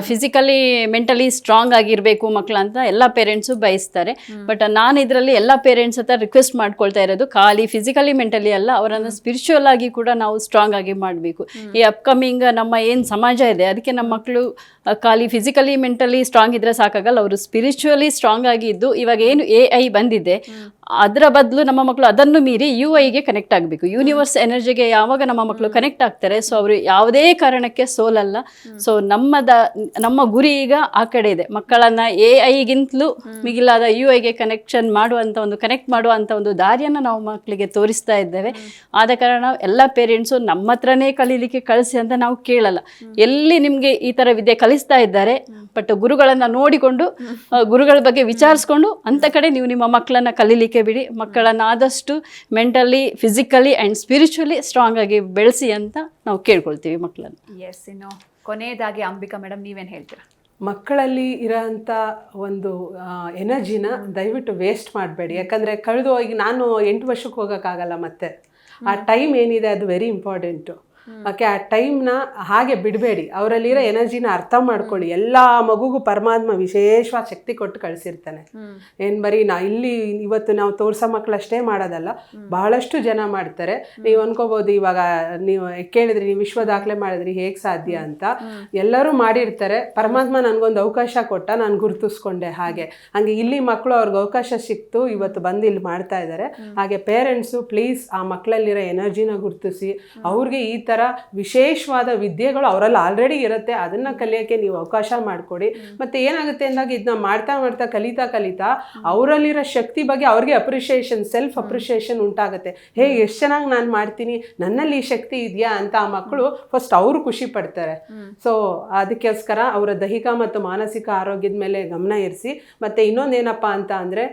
ಫಿಸಿಕಲಿ ಮೆಂಟಲಿ ಸ್ಟ್ರಾಂಗ್ ಆಗಿರಬೇಕು ಮಕ್ಕಳು ಅಂತ ಎಲ್ಲ ಪೇರೆಂಟ್ಸು ಬಯಸ್ತಾರೆ. ಬಟ್ ನಾನು ಇದರಲ್ಲಿ ಎಲ್ಲ ಪೇರೆಂಟ್ಸ್ ಹತ್ರ ರಿಕ್ವೆಸ್ಟ್ ಮಾಡ್ಕೊಳ್ತಾ ಇರೋದು, ಖಾಲಿ ಫಿಸಿಕಲಿ ಮೆಂಟಲಿ ಅಲ್ಲ, ಅವರನ್ನು ಸ್ಪಿರಿಚುವಲ್ ಆಗಿ ಕೂಡ ನಾವು ಸ್ಟ್ರಾಂಗ್ ಆಗಿ ಮಾಡಬೇಕು. ಈ ಅಪ್ಕಮಿಂಗ್ ನಮ್ಮ ಏನು ಸಮಾಜ ಇದೆ ಅದಕ್ಕೆ ನಮ್ಮ ಮಕ್ಕಳು ಖಾಲಿ ಫಿಸಿಕಲಿ ಮೆಂಟಲಿ ಸ್ಟ್ರಾಂಗ್ ಇದ್ರೆ ಸಾಕಾಗಲ್ಲ, ಅವರು ಸ್ಪಿರಿಚುವಲಿ ಸ್ಟ್ರಾಂಗ್ ಆಗಿ ಇದ್ದು, ಇವಾಗ ಏನು AI ಬಂದಿದೆ ಅದರ ಬದಲು ನಮ್ಮ ಮಕ್ಕಳು ಅದನ್ನು ಮೀರಿ UIಗೆ ಕನೆಕ್ಟ್ ಆಗಬೇಕು. ಯೂನಿವರ್ಸ್ ಎನರ್ಜಿಗೆ ಯಾವಾಗ ನಮ್ಮ ಮಕ್ಕಳು ಕನೆಕ್ಟ್ ಆಗ್ತಾರೆ, ಸೊ ಅವರು ಯಾವುದೇ ಕಾರಣಕ್ಕೆ ಸೋಲಲ್ಲ. ಸೊ ನಮ್ಮ ಗುರಿ ಈಗ ಆ ಕಡೆ ಇದೆ. ಮಕ್ಕಳನ್ನು AI-ಗಿಂತಲೂ ಮಿಗಿಲಾದ UIಗೆ ಕನೆಕ್ಟ್ ಮಾಡುವಂಥ ಒಂದು ದಾರಿಯನ್ನು ನಾವು ಮಕ್ಕಳಿಗೆ ತೋರಿಸ್ತಾ ಇದ್ದೇವೆ. ಆದ ಕಾರಣ ಎಲ್ಲ ಪೇರೆಂಟ್ಸು ನಮ್ಮ ಹತ್ರನೇ ಕಲೀಲಿಕ್ಕೆ ಕಳಿಸಿ ಅಂತ ನಾವು ಕೇಳಲ್ಲ. ಎಲ್ಲಿ ನಿಮಗೆ ಈ ಥರ ವಿದ್ಯೆ ಕಲಿಸ್ತಾ ಇದ್ದಾರೆ, ಬಟ್ ಗುರುಗಳನ್ನು ನೋಡಿಕೊಂಡು ಗುರುಗಳ ಬಗ್ಗೆ ವಿಚಾರಿಸ್ಕೊಂಡು ಅಂಥ ಕಡೆ ನೀವು ನಿಮ್ಮ ಮಕ್ಕಳನ್ನು ಕಲೀಲಿಕ್ಕೆ ಬಿಡಿ. ಮಕ್ಕಳನ್ನು ಆದಷ್ಟು mentally, physically and spiritually strong ಆಗಿ ಬೆಳೆಸಿ ಅಂತ ನಾವು ಕೇಳ್ಕೊಳ್ತೀವಿ ಮಕ್ಕಳನ್ನು. ಎಸ್, ಇನ್ನು ಕೊನೆಯದಾಗಿ ಅಂಬಿಕಾ ಮೇಡಮ್ ನೀವೇನು ಹೇಳ್ತೀರಾ? ಮಕ್ಕಳಲ್ಲಿ ಇರೋಂಥ ಒಂದು ಎನರ್ಜಿನ ದಯವಿಟ್ಟು ವೇಸ್ಟ್ ಮಾಡಬೇಡಿ. ಯಾಕಂದರೆ ಕಳೆದು ಹೋಗಿ ನಾನು 8 ವರ್ಷಕ್ಕೆ ಹೋಗೋಕ್ಕಾಗಲ್ಲ, ಮತ್ತೆ ಆ ಟೈಮ್ ಏನಿದೆ ಅದು ವೆರಿ ಇಂಪಾರ್ಟೆಂಟು. ಓಕೆ, ಆ ಟೈಮ್ನ ಹಾಗೆ ಬಿಡಬೇಡಿ. ಅವರಲ್ಲಿರೋ ಎನರ್ಜಿನ ಅರ್ಥ ಮಾಡ್ಕೊಳ್ಳಿ. ಎಲ್ಲ ಮಗುಗೂ ಪರಮಾತ್ಮ ವಿಶೇಷವಾದ ಶಕ್ತಿ ಕೊಟ್ಟು ಕಳಿಸಿರ್ತಾನೆ. ಏನು ಬರೀ ಇಲ್ಲಿ ಇವತ್ತು ನಾವು ತೋರ್ಸೋ ಮಕ್ಕಳಷ್ಟೇ ಮಾಡೋದಲ್ಲ, ಬಹಳಷ್ಟು ಜನ ಮಾಡ್ತಾರೆ. ನೀವು ಅನ್ಕೋಬೋದು ಇವಾಗ ನೀವು ಕೇಳಿದ್ರಿ, ನೀವು ವಿಶ್ವ ದಾಖಲೆ ಮಾಡಿದ್ರಿ ಹೇಗೆ ಸಾಧ್ಯ ಅಂತ. ಎಲ್ಲರೂ ಮಾಡಿರ್ತಾರೆ. ಪರಮಾತ್ಮ ನನಗೊಂದು ಅವಕಾಶ ಕೊಟ್ಟ, ನಾನು ಗುರುತಿಸ್ಕೊಂಡೆ. ಹಾಗೆ ಇಲ್ಲಿ ಮಕ್ಕಳು ಅವ್ರಿಗೆ ಅವಕಾಶ ಸಿಕ್ತು, ಇವತ್ತು ಬಂದು ಇಲ್ಲಿ ಮಾಡ್ತಾ ಇದ್ದಾರೆ. ಹಾಗೆ ಪೇರೆಂಟ್ಸು ಪ್ಲೀಸ್ ಆ ಮಕ್ಕಳಲ್ಲಿರೋ ಎನರ್ಜಿನ ಗುರುತಿಸಿ ಅವ್ರಿಗೆ ಈ ಥರ ವಿಶೇಷವಾದ ವಿದ್ಯೆಗಳು ಅವರಲ್ಲಿ ಆಲ್ರೆಡಿ ಇರುತ್ತೆ, ಅದನ್ನು ಕಲಿಯೋಕ್ಕೆ ನೀವು ಅವಕಾಶ ಮಾಡಿಕೊಡಿ. ಮತ್ತು ಏನಾಗುತ್ತೆ ಅಂದಾಗ ಇದನ್ನ ಮಾಡ್ತಾ ಮಾಡ್ತಾ ಕಲಿತಾ ಅವರಲ್ಲಿರೋ ಶಕ್ತಿ ಬಗ್ಗೆ ಅವ್ರಿಗೆ ಅಪ್ರಿಷಿಯೇಷನ್, ಸೆಲ್ಫ್ ಅಪ್ರಿಷಿಯೇಷನ್ ಉಂಟಾಗುತ್ತೆ. ಎಷ್ಟು ಚೆನ್ನಾಗಿ ನಾನು ಮಾಡ್ತೀನಿ, ನನ್ನಲ್ಲಿ ಈ ಶಕ್ತಿ ಇದೆಯಾ ಅಂತ ಆ ಮಕ್ಕಳು ಫಸ್ಟ್ ಅವರು ಖುಷಿ ಪಡ್ತಾರೆ. ಸೊ ಅದಕ್ಕೋಸ್ಕರ ಅವರ ದೈಹಿಕ ಮತ್ತು ಮಾನಸಿಕ ಆರೋಗ್ಯದ ಮೇಲೆ ಗಮನ ಇರಿಸಿ. ಮತ್ತು ಇನ್ನೊಂದೇನಪ್ಪ ಅಂತ ಅಂದರೆ,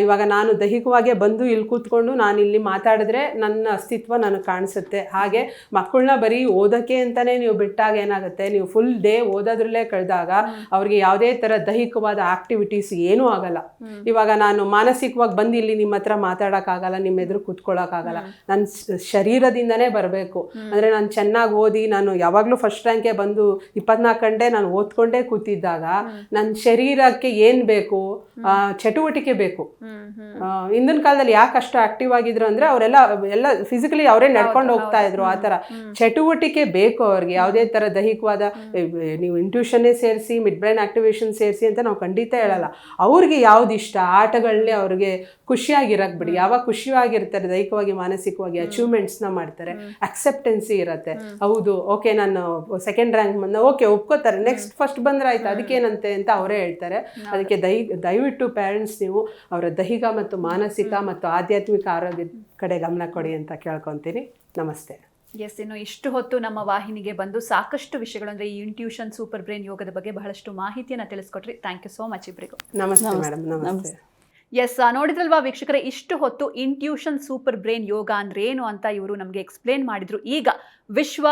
ಇವಾಗ ನಾನು ದೈಹಿಕವಾಗೇ ಬಂದು ಇಲ್ಲಿ ಕೂತ್ಕೊಂಡು ನಾನು ಇಲ್ಲಿ ಮಾತಾಡಿದ್ರೆ ನನ್ನ ಅಸ್ತಿತ್ವ ನನಗೆ ಕಾಣಿಸುತ್ತೆ. ಹಾಗೆ ಮಕ್ಕಳನ್ನ ಬರೀ ಓದೋಕ್ಕೆ ಅಂತಲೇ ನೀವು ಬಿಟ್ಟಾಗ ಏನಾಗುತ್ತೆ, ನೀವು ಫುಲ್ ಡೇ ಓದೋದ್ರಲ್ಲೇ ಕಳೆದಾಗ ಅವ್ರಿಗೆ ಯಾವುದೇ ಥರ ದೈಹಿಕವಾದ ಆಕ್ಟಿವಿಟೀಸ್ ಏನೂ ಆಗಲ್ಲ. ಇವಾಗ ನಾನು ಮಾನಸಿಕವಾಗಿ ಬಂದು ಇಲ್ಲಿ ನಿಮ್ಮ ಹತ್ರ ಮಾತಾಡೋಕ್ಕಾಗಲ್ಲ, ನಿಮ್ಮ ಎದುರು ಕೂತ್ಕೊಳ್ಳೋಕ್ಕಾಗಲ್ಲ. ನನ್ನ ಶರೀರದಿಂದನೇ ಬರಬೇಕು. ಅಂದರೆ ನಾನು ಚೆನ್ನಾಗಿ ಓದಿ ನಾನು ಯಾವಾಗಲೂ ಫಸ್ಟ್ ರ್ಯಾಂಕೆ ಬಂದು 24 ಗಂಟೆ ನಾನು ಓದ್ಕೊಂಡೇ ಕೂತಿದ್ದಾಗ ನನ್ನ ಶರೀರಕ್ಕೆ ಏನು ಬೇಕು, ಚಟುವಟಿಕೆ ಬೇಕು. ಹಿಂದಿನ ಕಾಲದಲ್ಲಿ ಯಾಕೆ ಅಷ್ಟು ಆಕ್ಟಿವ್ ಆಗಿದ್ರು ಅಂದರೆ ಅವರೆಲ್ಲ ಫಿಸಿಕಲಿ ಅವರೇ ನಡ್ಕೊಂಡು ಹೋಗ್ತಾ ಇದ್ರು. ಆ ಥರ ಚಟುವಟಿಕೆ ಬೇಕು ಅವ್ರಿಗೆ. ಯಾವುದೇ ಥರ ದೈಹಿಕವಾದ ನೀವು ಇಂಟ್ಯೂಷನ್ನೇ ಸೇರಿಸಿ ಮಿಡ್ ಬ್ರೈನ್ ಆಕ್ಟಿವೇಶನ್ ಸೇರಿಸಿ ಅಂತ ನಾವು ಖಂಡಿತ ಹೇಳಲ್ಲ. ಅವ್ರಿಗೆ ಯಾವ್ದು ಇಷ್ಟ ಆಟಗಳನ್ನೇ ಅವ್ರಿಗೆ ಖುಷಿಯಾಗಿರಕ್ಕೆ ಬಿಡಿ. ಯಾವಾಗ ಖುಷಿಯಾಗಿರ್ತಾರೆ ದೈಹಿಕವಾಗಿ ಮಾನಸಿಕವಾಗಿ ಅಚೀವ್ಮೆಂಟ್ಸ್ನ ಮಾಡ್ತಾರೆ, ಅಕ್ಸೆಪ್ಟೆನ್ಸಿ ಇರುತ್ತೆ. ಹೌದು, ಓಕೆ ನಾನು ಸೆಕೆಂಡ್ ರ್ಯಾಂಕ್ ಬಂದ, ಓಕೆ ಒಪ್ಕೋತಾರೆ, ನೆಕ್ಸ್ಟ್ ಫಸ್ಟ್ ಬಂದ್ರೆ ಆಯ್ತು ಅದಕ್ಕೇನಂತೆ ಅಂತ ಅವರೇ ಹೇಳ್ತಾರೆ. ಅದಕ್ಕೆ ದಯವಿಟ್ಟು ಪೇರೆಂಟ್ಸ್ ನೀವು ಅವರ ದೈಹಿಕ ಮತ್ತು ಮಾನಸಿಕ ಮತ್ತು ಆಧ್ಯಾತ್ಮಿಕ ಆರೋಗ್ಯದ ಕಡೆ ಗಮನ ಕೊಡಿ ಅಂತ ಕೇಳ್ಕೊತೀನಿ. ನಮಸ್ತೆ. ಎಸ್, ಇನ್ನು ಇಷ್ಟು ಹೊತ್ತು ನಮ್ಮ ವಾಹಿನಿಗೆ ಬಂದು ಸಾಕಷ್ಟು ವಿಷಯಗಳು ಅಂದರೆ ಈ ಇಂಟ್ಯೂಷನ್ ಸೂಪರ್ ಬ್ರೈನ್ ಯೋಗದ ಬಗ್ಗೆ ಬಹಳಷ್ಟು ಮಾಹಿತಿಯನ್ನು ತಿಳಿಸ್ಕೊಟ್ರಿ. ಥ್ಯಾಂಕ್ ಯು ಸೋ ಮಚ್ ಇಬ್ಬರಿಗೂ. ನಮಸ್ತೆ ಮೇಡಮ್. ನಮಸ್ತೆ. ಎಸ್, ನೋಡಿದ್ರಲ್ವಾ ವೀಕ್ಷಕರೇ, ಇಷ್ಟು ಹೊತ್ತು ಇಂಟ್ಯೂಷನ್ ಸೂಪರ್ ಬ್ರೈನ್ ಯೋಗ ಅಂದ್ರೆ ಏನು ಅಂತ ಇವರು ನಮಗೆ ಎಕ್ಸ್ಪ್ಲೇನ್ ಮಾಡಿದ್ರು. ಈಗ ವಿಶ್ವ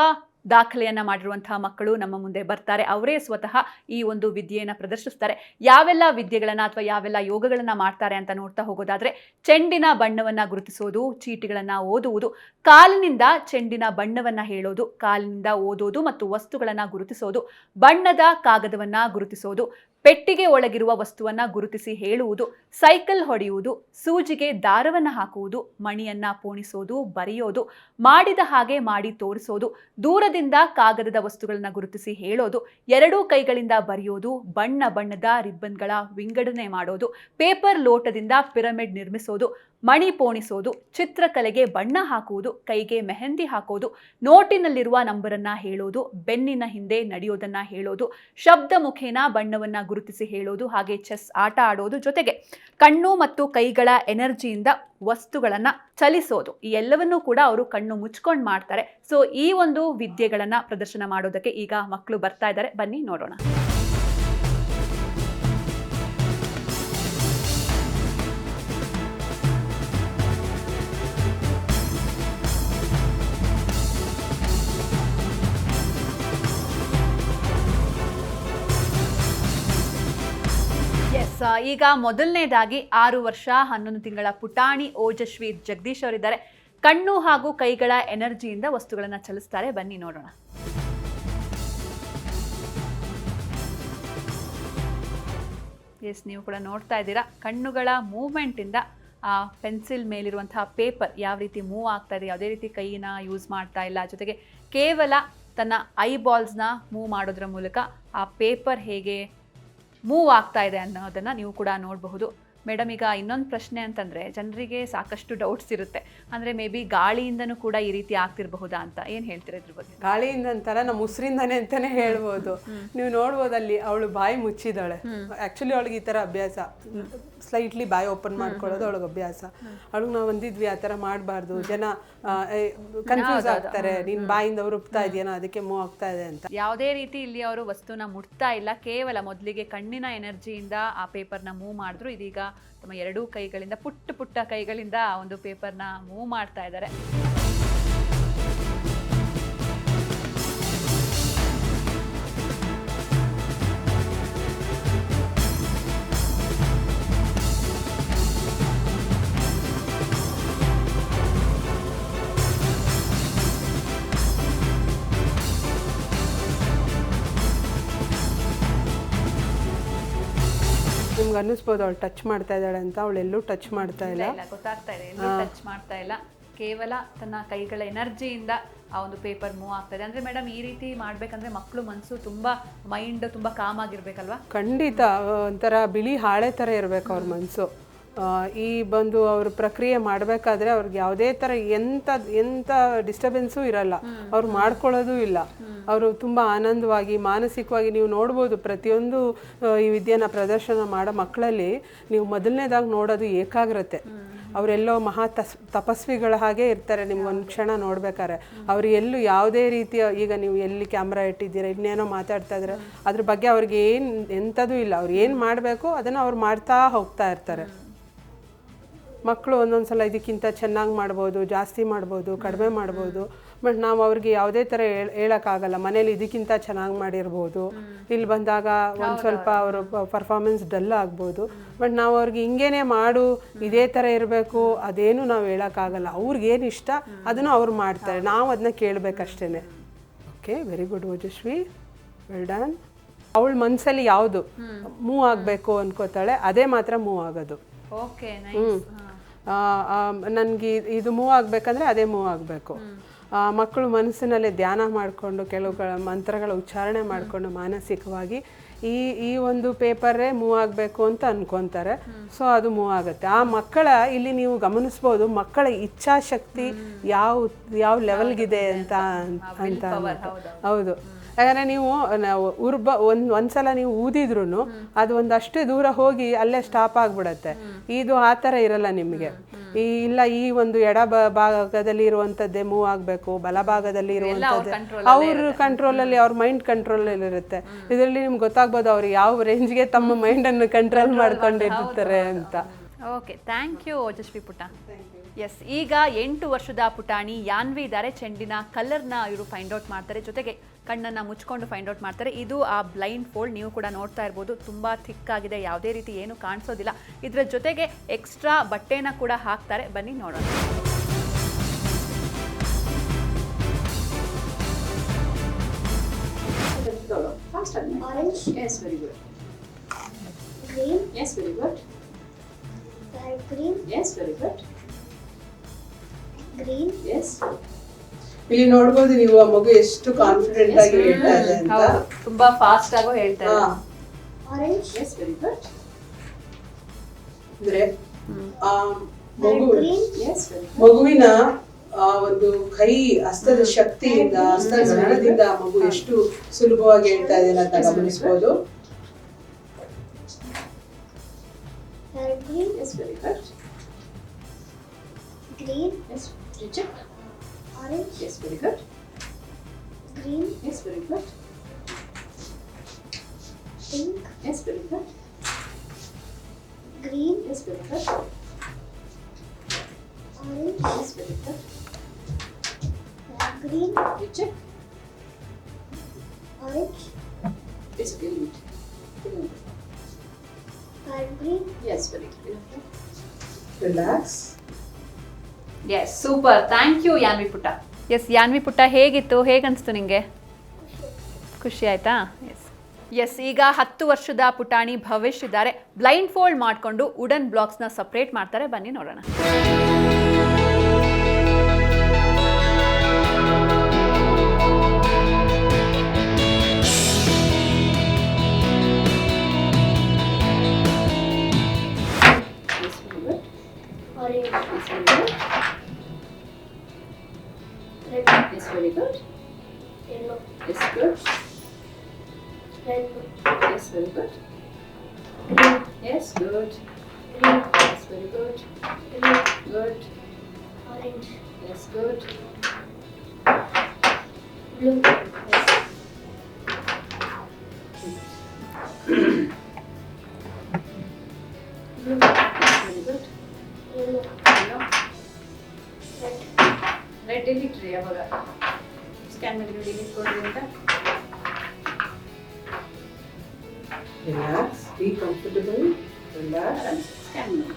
ದಾಖಲೆಯನ್ನ ಮಾಡಿರುವಂತಹ ಮಕ್ಕಳು ನಮ್ಮ ಮುಂದೆ ಬರ್ತಾರೆ. ಅವರೇ ಸ್ವತಃ ಈ ಒಂದು ವಿದ್ಯೆಯನ್ನು ಪ್ರದರ್ಶಿಸ್ತಾರೆ. ಯಾವೆಲ್ಲ ವಿದ್ಯೆಗಳನ್ನ ಅಥವಾ ಯಾವೆಲ್ಲ ಯೋಗಗಳನ್ನ ಮಾಡ್ತಾರೆ ಅಂತ ನೋಡ್ತಾ ಹೋಗೋದಾದ್ರೆ, ಚೆಂಡಿನ ಬಣ್ಣವನ್ನ ಗುರುತಿಸೋದು, ಚೀಟಿಗಳನ್ನ ಓದುವುದು, ಕಾಲಿನಿಂದ ಚೆಂಡಿನ ಬಣ್ಣವನ್ನ ಹೇಳೋದು, ಕಾಲಿನಿಂದ ಓದೋದು ಮತ್ತು ವಸ್ತುಗಳನ್ನ ಗುರುತಿಸೋದು, ಬಣ್ಣದ ಕಾಗದವನ್ನ ಗುರುತಿಸೋದು, ಪೆಟ್ಟಿಗೆ ಒಳಗಿರುವ ವಸ್ತುವನ್ನ ಗುರುತಿಸಿ ಹೇಳುವುದು, ಸೈಕಲ್ ಹೊಡೆಯುವುದು, ಸೂಜಿಗೆ ದಾರವನ್ನ ಹಾಕುವುದು, ಮಣಿಯನ್ನ ಪೋಣಿಸೋದು, ಬರೆಯೋದು, ಮಾಡಿದ ಹಾಗೆ ಮಾಡಿ ತೋರಿಸೋದು, ದೂರದಿಂದ ಕಾಗದದ ವಸ್ತುಗಳನ್ನ ಗುರುತಿಸಿ ಹೇಳೋದು, ಎರಡೂ ಕೈಗಳಿಂದ ಬರೆಯೋದು, ಬಣ್ಣ ಬಣ್ಣದ ರಿಬ್ಬನ್ಗಳ ವಿಂಗಡಣೆ ಮಾಡೋದು, ಪೇಪರ್ ಲೋಟದಿಂದ ಪಿರಮಿಡ್ ನಿರ್ಮಿಸೋದು, ಮಣಿ ಪೋಣಿಸೋದು, ಚಿತ್ರಕಲೆಗೆ ಬಣ್ಣ ಹಾಕುವುದು, ಕೈಗೆ ಮೆಹಂದಿ ಹಾಕೋದು, ನೋಟಿನಲ್ಲಿರುವ ನಂಬರನ್ನ ಹೇಳೋದು, ಬೆನ್ನಿನ ಹಿಂದೆ ನಡೆಯೋದನ್ನ ಹೇಳೋದು, ಶಬ್ದ ಮುಖೇನ ಬಣ್ಣವನ್ನ ಗುರುತಿಸಿ ಹೇಳೋದು, ಹಾಗೆ ಚೆಸ್ ಆಟ ಆಡೋದು, ಜೊತೆಗೆ ಕಣ್ಣು ಮತ್ತು ಕೈಗಳ ಎನರ್ಜಿಯಿಂದ ವಸ್ತುಗಳನ್ನ ಚಲಿಸೋದು. ಈ ಎಲ್ಲವನ್ನೂ ಕೂಡ ಅವರು ಕಣ್ಣು ಮುಚ್ಕೊಂಡು ಮಾಡ್ತಾರೆ. ಸೊ ಈ ಒಂದು ವಿದ್ಯೆಗಳನ್ನ ಪ್ರದರ್ಶನ ಮಾಡೋದಕ್ಕೆ ಈಗ ಮಕ್ಕಳು ಬರ್ತಾ ಇದ್ದಾರೆ. ಬನ್ನಿ ನೋಡೋಣ. ಈಗ ಮೊದಲನೇದಾಗಿ 6 ವರ್ಷ 11 ತಿಂಗಳ ಪುಟಾಣಿ ಓಜಸ್ವಿ ಜಗದೀಶ್ ಅವರಿದ್ದಾರೆ. ಕಣ್ಣು ಹಾಗೂ ಕೈಗಳ ಎನರ್ಜಿಯಿಂದ ವಸ್ತುಗಳನ್ನ ಚಲಿಸ್ತಾರೆ. ಬನ್ನಿ ನೋಡೋಣ. ಎಸ್, ನೀವು ಕೂಡ ನೋಡ್ತಾ ಇದ್ದೀರಾ, ಕಣ್ಣುಗಳ ಮೂವ್ಮೆಂಟ್ ಇಂದ ಆ ಪೆನ್ಸಿಲ್ ಮೇಲಿರುವಂತಹ ಪೇಪರ್ ಯಾವ ರೀತಿ ಮೂವ್ ಆಗ್ತಾ ಇದೆ, ಯಾವುದೇ ರೀತಿ ಕೈನ ಯೂಸ್ ಮಾಡ್ತಾ ಇಲ್ಲ, ಜೊತೆಗೆ ಕೇವಲ ತನ್ನ ಐಬಾಲ್ಸ್ನ ಮೂವ್ ಮಾಡೋದ್ರ ಮೂಲಕ ಆ ಪೇಪರ್ ಹೇಗೆ ಮೂವ್ ಆಗ್ತಾ ಇದೆ ಅನ್ನೋದನ್ನು ನೀವು ಕೂಡ ನೋಡಬಹುದು. ಮೇಡಮ್, ಈಗ ಇನ್ನೊಂದು ಪ್ರಶ್ನೆ ಅಂತಂದರೆ, ಜನರಿಗೆ ಸಾಕಷ್ಟು ಡೌಟ್ಸ್ ಇರುತ್ತೆ. ಅಂದರೆ ಮೇ ಬಿ ಗಾಳಿಯಿಂದನೂ ಕೂಡ ಈ ರೀತಿ ಆಗ್ತಿರಬಹುದಾ ಅಂತ, ಏನು ಹೇಳ್ತೀರಾ ಇದ್ರ ಬಗ್ಗೆ? ಗಾಳಿಯಿಂದ ಅಂತಾರ, ನಮ್ಮ ಉಸಿರಿಂದಾನೆ ಅಂತಾನೆ ಹೇಳ್ಬೋದು. ನೀವು ನೋಡ್ಬೋದಲ್ಲಿ ಅವಳು ಬಾಯಿ ಮುಚ್ಚಿದಾಳೆ. ಆ್ಯಕ್ಚುಲಿ ಅವಳಿಗೆ ಈ ಥರ ಅಭ್ಯಾಸ, ಸ್ಲೈಟ್ಲಿ ಬಾಯಿ ಓಪನ್ ಮಾಡ್ಕೊಳ್ಳೋದು ಅವಳಿಗೆ ಅಭ್ಯಾಸ. ಅವಳಿಗೆ ನಾವು ಒಂದಿದ್ವಿ ಆ ಥರ ಮಾಡಬಾರ್ದು, ಜನ ಕನ್ಫ್ಯೂಸ್ ಆಗ್ತಾರೆ, ನೀನು ಬಾಯಿಂದ ಉರುಪ್ತಾ ಇದೆಯೇನೋ ಅದಕ್ಕೆ ಮೂವ್ ಆಗ್ತಾ ಇದೆ ಅಂತ. ಯಾವುದೇ ರೀತಿ ಇಲ್ಲಿ ಅವರು ವಸ್ತುನ ಮುಟ್ತಾ ಇಲ್ಲ, ಕೇವಲ ಮೊದಲಿಗೆ ಕಣ್ಣಿನ ಎನರ್ಜಿಯಿಂದ ಆ ಪೇಪರ್ನ ಮೂವ್ ಮಾಡಿದ್ರು. ಇದೀಗ ತಮ್ಮ ಎರಡೂ ಕೈಗಳಿಂದ, ಪುಟ್ಟ ಪುಟ್ಟ ಕೈಗಳಿಂದ ಆ ಒಂದು ಪೇಪರ್ನ ಮೂವ್ ಮಾಡ್ತಾ ಇದ್ದಾರೆ. ನಿಮ್ಗೆ ಅನ್ನಿಸ್ಬೋದು ಅವಳು ಟಚ್ ಮಾಡ್ತಾ ಇದ್ದಾಳೆ ಅಂತ. ಅವಳು ಎಲ್ಲೂ ಟಚ್ ಮಾಡ್ತಾ ಇಲ್ಲ, ಗೊತ್ತಾಗ್ತಾ ಇದೆ, ಎಲ್ಲೂ ಟಚ್ ಮಾಡ್ತಾ ಇಲ್ಲ. ಕೇವಲ ತನ್ನ ಕೈಗಳ ಎನರ್ಜಿಯಿಂದ ಆ ಒಂದು ಪೇಪರ್ ಮೂವ್ ಆಗ್ತಾ ಇದೆ. ಅಂದ್ರೆ ಮೇಡಮ್, ಈ ರೀತಿ ಮಾಡ್ಬೇಕಂದ್ರೆ ಮಕ್ಕಳು ಮನಸ್ಸು ತುಂಬಾ, ಮೈಂಡ್ ತುಂಬಾ ಕಾಮ್ ಆಗಿರ್ಬೇಕಲ್ವಾ? ಖಂಡಿತ. ಒಂಥರ ಬಿಳಿ ಹಾಳೆ ಥರ ಇರಬೇಕು ಅವ್ರ ಮನಸ್ಸು. ಈ ಬಂದು ಅವರು ಪ್ರಕ್ರಿಯೆ ಮಾಡಬೇಕಾದ್ರೆ ಅವ್ರಿಗೆ ಯಾವುದೇ ಥರ ಎಂಥ ಡಿಸ್ಟರ್ಬೆನ್ಸು ಇರಲ್ಲ, ಅವ್ರು ಮಾಡ್ಕೊಳ್ಳೋದು ಇಲ್ಲ. ಅವರು ತುಂಬ ಆನಂದವಾಗಿ ಮಾನಸಿಕವಾಗಿ ನೀವು ನೋಡ್ಬೋದು ಪ್ರತಿಯೊಂದು ಈ ವಿದ್ಯೆನ ಪ್ರದರ್ಶನ ಮಾಡೋ ಮಕ್ಕಳಲ್ಲಿ ನೀವು ಮೊದಲನೇದಾಗಿ ನೋಡೋದು ಏಕಾಗ್ರತೆ. ಅವರೆಲ್ಲೋ ತಪಸ್ವಿಗಳ ಹಾಗೆ ಇರ್ತಾರೆ. ನಿಮ್ಗೊಂದು ಕ್ಷಣ ನೋಡ್ಬೇಕಾರೆ ಅವ್ರು ಎಲ್ಲೂ ಯಾವುದೇ ರೀತಿಯ, ಈಗ ನೀವು ಎಲ್ಲಿ ಕ್ಯಾಮ್ರಾ ಇಟ್ಟಿದ್ದೀರಾ, ಇನ್ನೇನೋ ಮಾತಾಡ್ತಾ ಇದ್ರೆ ಅದ್ರ ಬಗ್ಗೆ ಅವ್ರಿಗೆ ಎಂಥದೂ ಇಲ್ಲ. ಅವ್ರು ಏನು ಮಾಡಬೇಕು ಅದನ್ನು ಅವ್ರು ಮಾಡ್ತಾ ಹೋಗ್ತಾ ಇರ್ತಾರೆ. ಮಕ್ಕಳು ಒಂದೊಂದು ಸಲ ಇದಕ್ಕಿಂತ ಚೆನ್ನಾಗಿ ಮಾಡ್ಬೋದು, ಜಾಸ್ತಿ ಮಾಡ್ಬೋದು, ಕಡಿಮೆ ಮಾಡ್ಬೋದು. ಬಟ್ ನಾವು ಅವ್ರಿಗೆ ಯಾವುದೇ ಥರ ಹೇಳೋಕ್ಕಾಗಲ್ಲ. ಮನೇಲಿ ಇದಕ್ಕಿಂತ ಚೆನ್ನಾಗಿ ಮಾಡಿರ್ಬೋದು, ಇಲ್ಲಿ ಬಂದಾಗ ಒಂದು ಸ್ವಲ್ಪ ಅವರು ಪರ್ಫಾರ್ಮೆನ್ಸ್ ಡಲ್ ಆಗ್ಬೋದು. ಬಟ್ ನಾವು ಅವ್ರಿಗೆ ಹಿಂಗೇನೆ ಮಾಡು, ಇದೇ ಥರ ಇರಬೇಕು ಅದೇನು ನಾವು ಹೇಳೋಕ್ಕಾಗಲ್ಲ. ಅವ್ರಿಗೇನು ಇಷ್ಟ ಅದನ್ನು ಅವ್ರು ಮಾಡ್ತಾರೆ, ನಾವು ಅದನ್ನ ಕೇಳಬೇಕಷ್ಟೇ. Okay, very good Ojaswi, well done. ಅವಳ ಮನಸ್ಸಲ್ಲಿ ಯಾವುದು ಮೂವ್ ಆಗಬೇಕು ಅನ್ಕೋತಾಳೆ ಅದೇ ಮಾತ್ರ ಮೂವ್ ಆಗೋದು. ಓಕೆ, ನನಗೆ ಇದು ಮೂವ್ ಆಗಬೇಕಂದ್ರೆ ಅದೇ ಮೂವ್ ಆಗಬೇಕು. ಮಕ್ಕಳು ಮನಸ್ಸಿನಲ್ಲೇ ಧ್ಯಾನ ಮಾಡಿಕೊಂಡು ಕೆಲವುಗಳ ಮಂತ್ರಗಳ ಉಚ್ಚಾರಣೆ ಮಾಡಿಕೊಂಡು ಮಾನಸಿಕವಾಗಿ ಈ ಒಂದು ಪೇಪರೇ ಮೂವ್ ಆಗಬೇಕು ಅಂತ ಅನ್ಕೊತಾರೆ. ಸೊ ಅದು ಮೂವ್ ಆಗುತ್ತೆ. ಆ ಮಕ್ಕಳ ಇಲ್ಲಿ ನೀವು ಗಮನಿಸ್ಬೋದು ಮಕ್ಕಳ ಇಚ್ಛಾಶಕ್ತಿ ಯಾವ ಲೆವೆಲ್ಗಿದೆ ಅಂತ ಹೌದು. ಯಾಕಂದರೆ ನೀವು ಒಂದ್ಸಲ ನೀವು ಊದಿದ್ರೂ ಅದು ಒಂದಷ್ಟು ದೂರ ಹೋಗಿ ಅಲ್ಲೇ ಸ್ಟಾಪ್ ಆಗಿಬಿಡತ್ತೆ. ಇದು ಆ ಥರ ಇರಲ್ಲ ನಿಮಗೆ. ಈ ಒಂದು ಎಡ ಭಾಗದಲ್ಲಿ ಇರುವಂಥದ್ದೇ ಮೂವ್ ಆಗಬೇಕು, ಬಲಭಾಗದಲ್ಲಿ ಇರುವಂಥದ್ದೇ ಅವ್ರ ಕಂಟ್ರೋಲಲ್ಲಿ, ಅವ್ರ ಮೈಂಡ್ ಕಂಟ್ರೋಲಲ್ಲಿ ಇರುತ್ತೆ. ಇದರಲ್ಲಿ ನಿಮ್ಗೆ ಗೊತ್ತಾಗ್ಬೋದು ಅವ್ರು ಯಾವ ರೇಂಜ್ಗೆ ತಮ್ಮ ಮೈಂಡನ್ನು ಕಂಟ್ರೋಲ್ ಮಾಡ್ಕೊಂಡಿರ್ತಾರೆ ಅಂತ. ಓಕೆ, ಥ್ಯಾಂಕ್ ಯು ಓಜಸ್ವಿ ಪುಟ್ಟ. ಎಸ್, ಈಗ 8 ವರ್ಷದ ಪುಟಾಣಿ ಯಾನ್ವಿ ಇದ್ದಾರೆ. ಚೆಂಡಿನ ಕಲರ್ನ ಇವರು ಫೈಂಡ್ ಔಟ್ ಮಾಡ್ತಾರೆ, ಜೊತೆಗೆ ಕಣ್ಣನ್ನು ಮುಚ್ಕೊಂಡು ಫೈಂಡ್ ಔಟ್ ಮಾಡ್ತಾರೆ. ಇದು ಆ ಬ್ಲೈಂಡ್ ಫೋಲ್ಡ್, ನೀವು ಕೂಡ ನೋಡ್ತಾ ಇರ್ಬೋದು, ತುಂಬ ಥಿಕ್ ಆಗಿದೆ, ಯಾವುದೇ ರೀತಿ ಏನು ಕಾಣಿಸೋದಿಲ್ಲ. ಇದರ ಜೊತೆಗೆ ಎಕ್ಸ್ಟ್ರಾ ಬಟ್ಟೆನ ಕೂಡ ಹಾಕ್ತಾರೆ. ಬನ್ನಿ ನೋಡೋಣ. Orange. Yes, very good. Green. Yes, very good. Light green. Yes, very good. Green. Yes. ಇಲ್ಲಿ ನೋಡ್ಬೋದು ನೀವು ಆ ಮಗು ಎಷ್ಟು ಕಾನ್ಫಿಡೆಂಟ್ ಆಗಿ ಹೇಳ್ತಾ ಇದೆ ಅಂತ. ತುಂಬಾ ಫಾಸ್ಟ್ ಆಗೋ ಹೇಳ್ತಾರೆ. Orange. Yes, very good. ಅಂದ್ರೆ ಆ ಮಗು Yes, very good. ಮಗುವಿನ ಒಂದು ಕೈ ಹಸ್ತದ ಶಕ್ತಿಯಿಂದ, ಹಸ್ತ ಜ್ಞಾನದಿಂದ ಆ ಮಗು ಎಷ್ಟು ಸುಲಭವಾಗಿ ಹೇಳ್ತಾ ಇದೆ ಅಂತ ಗಮನಿಸಬಹುದು. Light green. Yes, very good. Green. Yes, reject. Orange. Yes, very good. Green. Yes, very good. Pink. Yes, very good. Green. Yes, very good. Orange. Yes, very good. Light green. Reject. Orange. It's okay, limit. Light green. Yes, very good. Relax. Yes, super, thank you Yanvi ಪುಟ್ಟ. Yes, ಯಾನ್ವಿ ಪುಟ್ಟ ಹೇಗಿತ್ತು, ಹೇಗನ್ನಿಸ್ತು ನಿಮಗೆ? ಖುಷಿ ಆಯ್ತಾ? S, ಈಗ 10 ವರ್ಷದ ಪುಟಾಣಿ ಭವೇಶ್ ಇದ್ದಾರೆ. ಬ್ಲೈಂಡ್ ಫೋಲ್ಡ್ ಮಾಡಿಕೊಂಡು ವುಡನ್ ಬ್ಲಾಕ್ಸ್ನ ಸಪ್ರೇಟ್ ಮಾಡ್ತಾರೆ. ಬನ್ನಿ ನೋಡೋಣ. Orange. Yes, very good. Red. Yes, very good. Yellow. Yes, good. Red. Yes, very good. Green. Yes, good. Green. Yes, very good. Green. Good. Orange. Yes, good. Blue. Yes. Blue. Yes, very good. Yellow. Yellow. Red. Red delete ರೀ ಅವಾಗ scan ಮಾಡಿ delete ಕೊಡ್ರಿ ಅಂತ. Relax, B comfortable, relax. Scan ಮಾಡಿ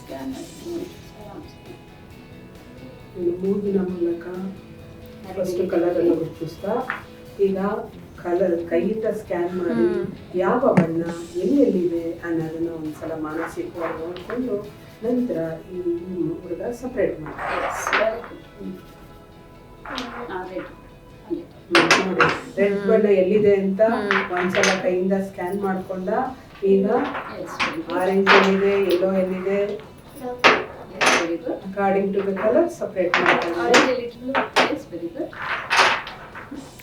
scan ಮಾಡಿ ಮೂಗಿನ ಮೂಲಕ first colour ಅನ್ನು ಗುರುತಿಸ್ತಾ ಈಗ ಕಲರ್ ಕೈಯಿಂದ ಸ್ಕ್ಯಾನ್ ಮಾಡಿ ಯಾವ ಬಣ್ಣ ಎಲ್ಲೆಲ್ಲಿದೆ ಅನ್ನೋದನ್ನ ಒಂದ್ಸಲ ಮಾನಸಿಕವಾಗಿ ನೋಡಿಕೊಂಡು ನಂತರ ಈ ಹುಡುಗ ಸಪ್ರೇಟ್ ಮಾಡ್ತಾರೆ. Yes, very good. ರೆಡ್ ನೋಡಿ ರೆಡ್ ಬಣ್ಣ ಎಲ್ಲಿದೆ ಅಂತ ಒಂದ್ಸಲ ಕೈಯಿಂದ ಸ್ಕ್ಯಾನ್ ಮಾಡ್ಕೊಂಡ ಈಗ Yes, very good. ಆರೆಂಜ್ ಎಲ್ಲಿದೆ, ಎಲ್ಲೋ ಎಲ್ಲಿದೆ, Yes, very good. According to the colour separate ಮಾಡ್ತಾರೆ. Orange a little blue. Yes, very good.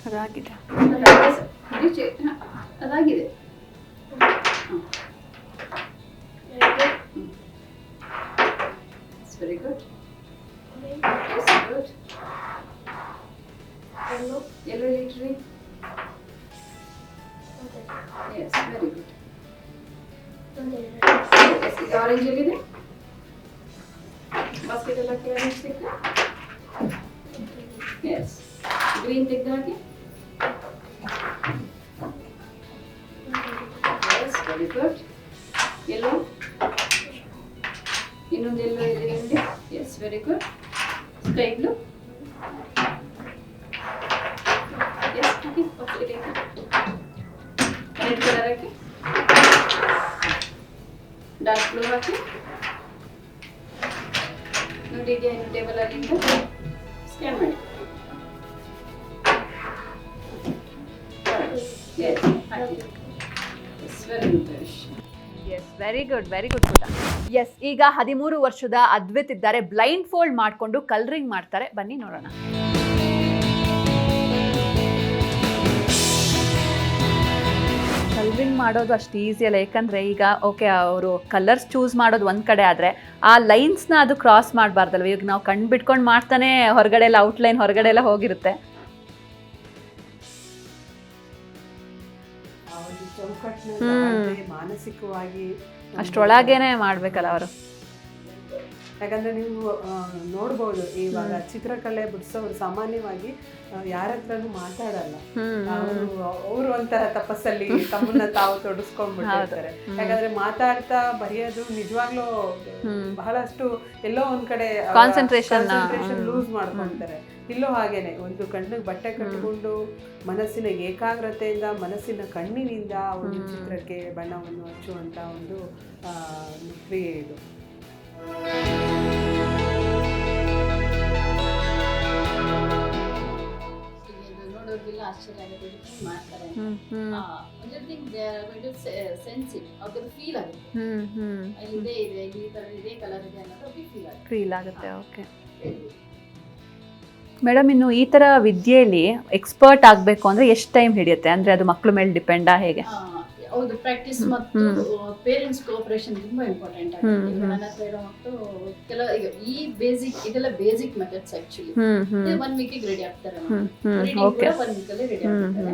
ಅದಾಗಿದೆ. ಅದಾಗಿದೆ sir. ಅದಾಗಿದೆ. It's very good. Yes, good. Yellow. Yellow little. Yes, very good. Yes, ಈಗ orange ಎಲ್ಲಿದೆ? Basket ಎಲ್ಲ orange ತೆಗ್ದು. Yes. Green ತೆಗ್ದು ಹಾಕಿ. Yes, very good. Yellow. ಇನ್ನೊಂದು ಎಲ್ಲೋ ಇದೆ ನಿಮಗೆ. Yes, very good. Sky blue. Yes, ಹಾಕಿ. ಬಾಸ್ಕೆಟ್ ಹಾಕಿ. ರೆಡ್ ಕಲರ್ ಹಾಕಿ. Dark blue ಹಾಕಿ. ನೋಡಿ ಇದೆಯಾ ಇನ್ನು ಟೇಬಲ್ ಅಲ್ಲಿಂದ ಸ್ಕ್ಯಾನ್ ಮಾಡಿ. Yes, ಹಾಕಿ. Yes, very good, Pravesh. S very good ಪುಟ. ಎಸ್ ಈಗ 13 ವರ್ಷದ ಅದ್ವಿತ್ ಇದ್ದಾರೆ. ಬ್ಲೈಂಡ್ ಫೋಲ್ಡ್ ಮಾಡಿಕೊಂಡು ಕಲರಿಂಗ್ ಮಾಡ್ತಾರೆ. ಬನ್ನಿ ನೋಡೋಣ. ಕಲರಿಂಗ್ ಮಾಡೋದು ಅಷ್ಟು ಈಸಿ ಅಲ್ಲ, ಯಾಕಂದರೆ ಈಗ ಓಕೆ ಅವರು ಕಲರ್ಸ್ ಚೂಸ್ ಮಾಡೋದು ಒಂದು ಕಡೆ ಆದರೆ ಆ ಲೈನ್ಸ್ನ ಅದು ಕ್ರಾಸ್ ಮಾಡಬಾರ್ದಲ್ವ. ಈಗ ನಾವು ಕಣ್ಣು ಬಿಟ್ಕೊಂಡು ಮಾಡ್ತಾನೆ ಹೊರಗಡೆ ಎಲ್ಲ ಔಟ್ಲೈನ್ ಹೊರಗಡೆ ಎಲ್ಲ ಹೋಗಿರುತ್ತೆ. ಚೌಕಟ್ಟಿನಲ್ಲಿ ಮಾನಸಿಕವಾಗಿ ಅಷ್ಟೊಳಗೇನೆ ಮಾಡಬೇಕಲ್ಲ ಅವರು. ಯಾಕಂದ್ರೆ ನೀವು ನೋಡ್ಬೋದು ಇವಾಗ ಚಿತ್ರಕಲೆ ಬಿಡಿಸೋರು ಸಾಮಾನ್ಯವಾಗಿ ಯಾರ ಹತ್ರನೂ ಮಾತಾಡಲ್ಲ. ಅವರು ಒಂಥರ ತಪಸ್ಸಲ್ಲಿ ತಮ್ಮನ್ನ ತಾವು ತೊಡಸ್ಕೊಂಡ್ಬಿಟ್ಟಿರ್ತಾರೆ. ಯಾಕಂದ್ರೆ ಮಾತಾಡ್ತಾ ಬರೆಯೋದು ನಿಜವಾಗ್ಲೂ ಬಹಳಷ್ಟು ಎಲ್ಲೋ ಒಂದ್ ಕಡೆ ಕಾನ್ಸಂಟ್ರೇಷನ್ ಲೂಸ್ ಮಾಡ್ಕೊಂತಾರೆ. ಇಲ್ಲೂ ಹಾಗೇನೆ ಒಂದು ಕಣ್ಣಿಗೆ ಬಟ್ಟೆ ಕಟ್ಟಿಕೊಂಡು ಮನಸ್ಸಿನ ಏಕಾಗ್ರತೆಯಿಂದ ಮನಸ್ಸಿನ ಕಣ್ಣಿನಿಂದ ಒಂದು ಚಿತ್ರಕ್ಕೆ ಬಣ್ಣವನ್ನು ಹಚ್ಚುವಂತ ಒಂದು ಕ್ರಿಯೆ ಇದು. ನೋಡೋರಿಗೆಲ್ಲ ಆಶ್ಚರ್ಯ ಆಗುತ್ತೆ ಮಾಡ್ತಾರೆ. ಸೆನ್ಸ್ ಇಟ್ ಅವ್ರಿಗೆ ಫೀಲ್ ಆಗುತ್ತೆ. ಇದೇ ಇದೆ, ಈ ತರ ಇದೇ ಕಲರ್ ಇದೆ ಅನ್ನೋದು ಫೀಲ್ ಆಗುತ್ತೆ. ಓಕೆ ಮೇಡಮ್, ಇನ್ನು ಈ ಥರ ವಿದ್ಯೆಯಲ್ಲಿ ಎಕ್ಸ್ಪರ್ಟ್ ಆಗಬೇಕು ಅಂದರೆ ಎಷ್ಟು ಟೈಮ್ ಹಿಡಿಯುತ್ತೆ? ಅಂದರೆ ಅದು ಮಕ್ಕಳ ಮೇಲೆ ಡಿಪೆಂಡಾ ಹೇಗೆ? ಹೌದು, ಪ್ರಾಕ್ಟೀಸ್ ಮತ್ತು ಪೇರೆಂಟ್ಸ್ ಕೋಆಪರೇಷನ್ ತುಂಬಾ ಇಂಪಾರ್ಟೆಂಟ್ ಆಗುತ್ತೆ. ನನ್ನ ಹತ್ರ ಇರೋ ಮಕ್ಕಳು ಕೆಲವು ಈಗ ಈ ಬೇಸಿಕ್ ಇದೆಲ್ಲ ಬೇಸಿಕ್ ಮೆಥಡ್ಸ್ ಆಕ್ಚುಲಿ. 1 ವೀಕಿಗೆ ರೆಡಿ ಆಗ್ತಾರೆ. ರೀಡಿಂಗ್ ಕೂಡ 1 ವೀಕಲ್ಲಿ ರೆಡಿ ಆಗ್ತಾರೆ.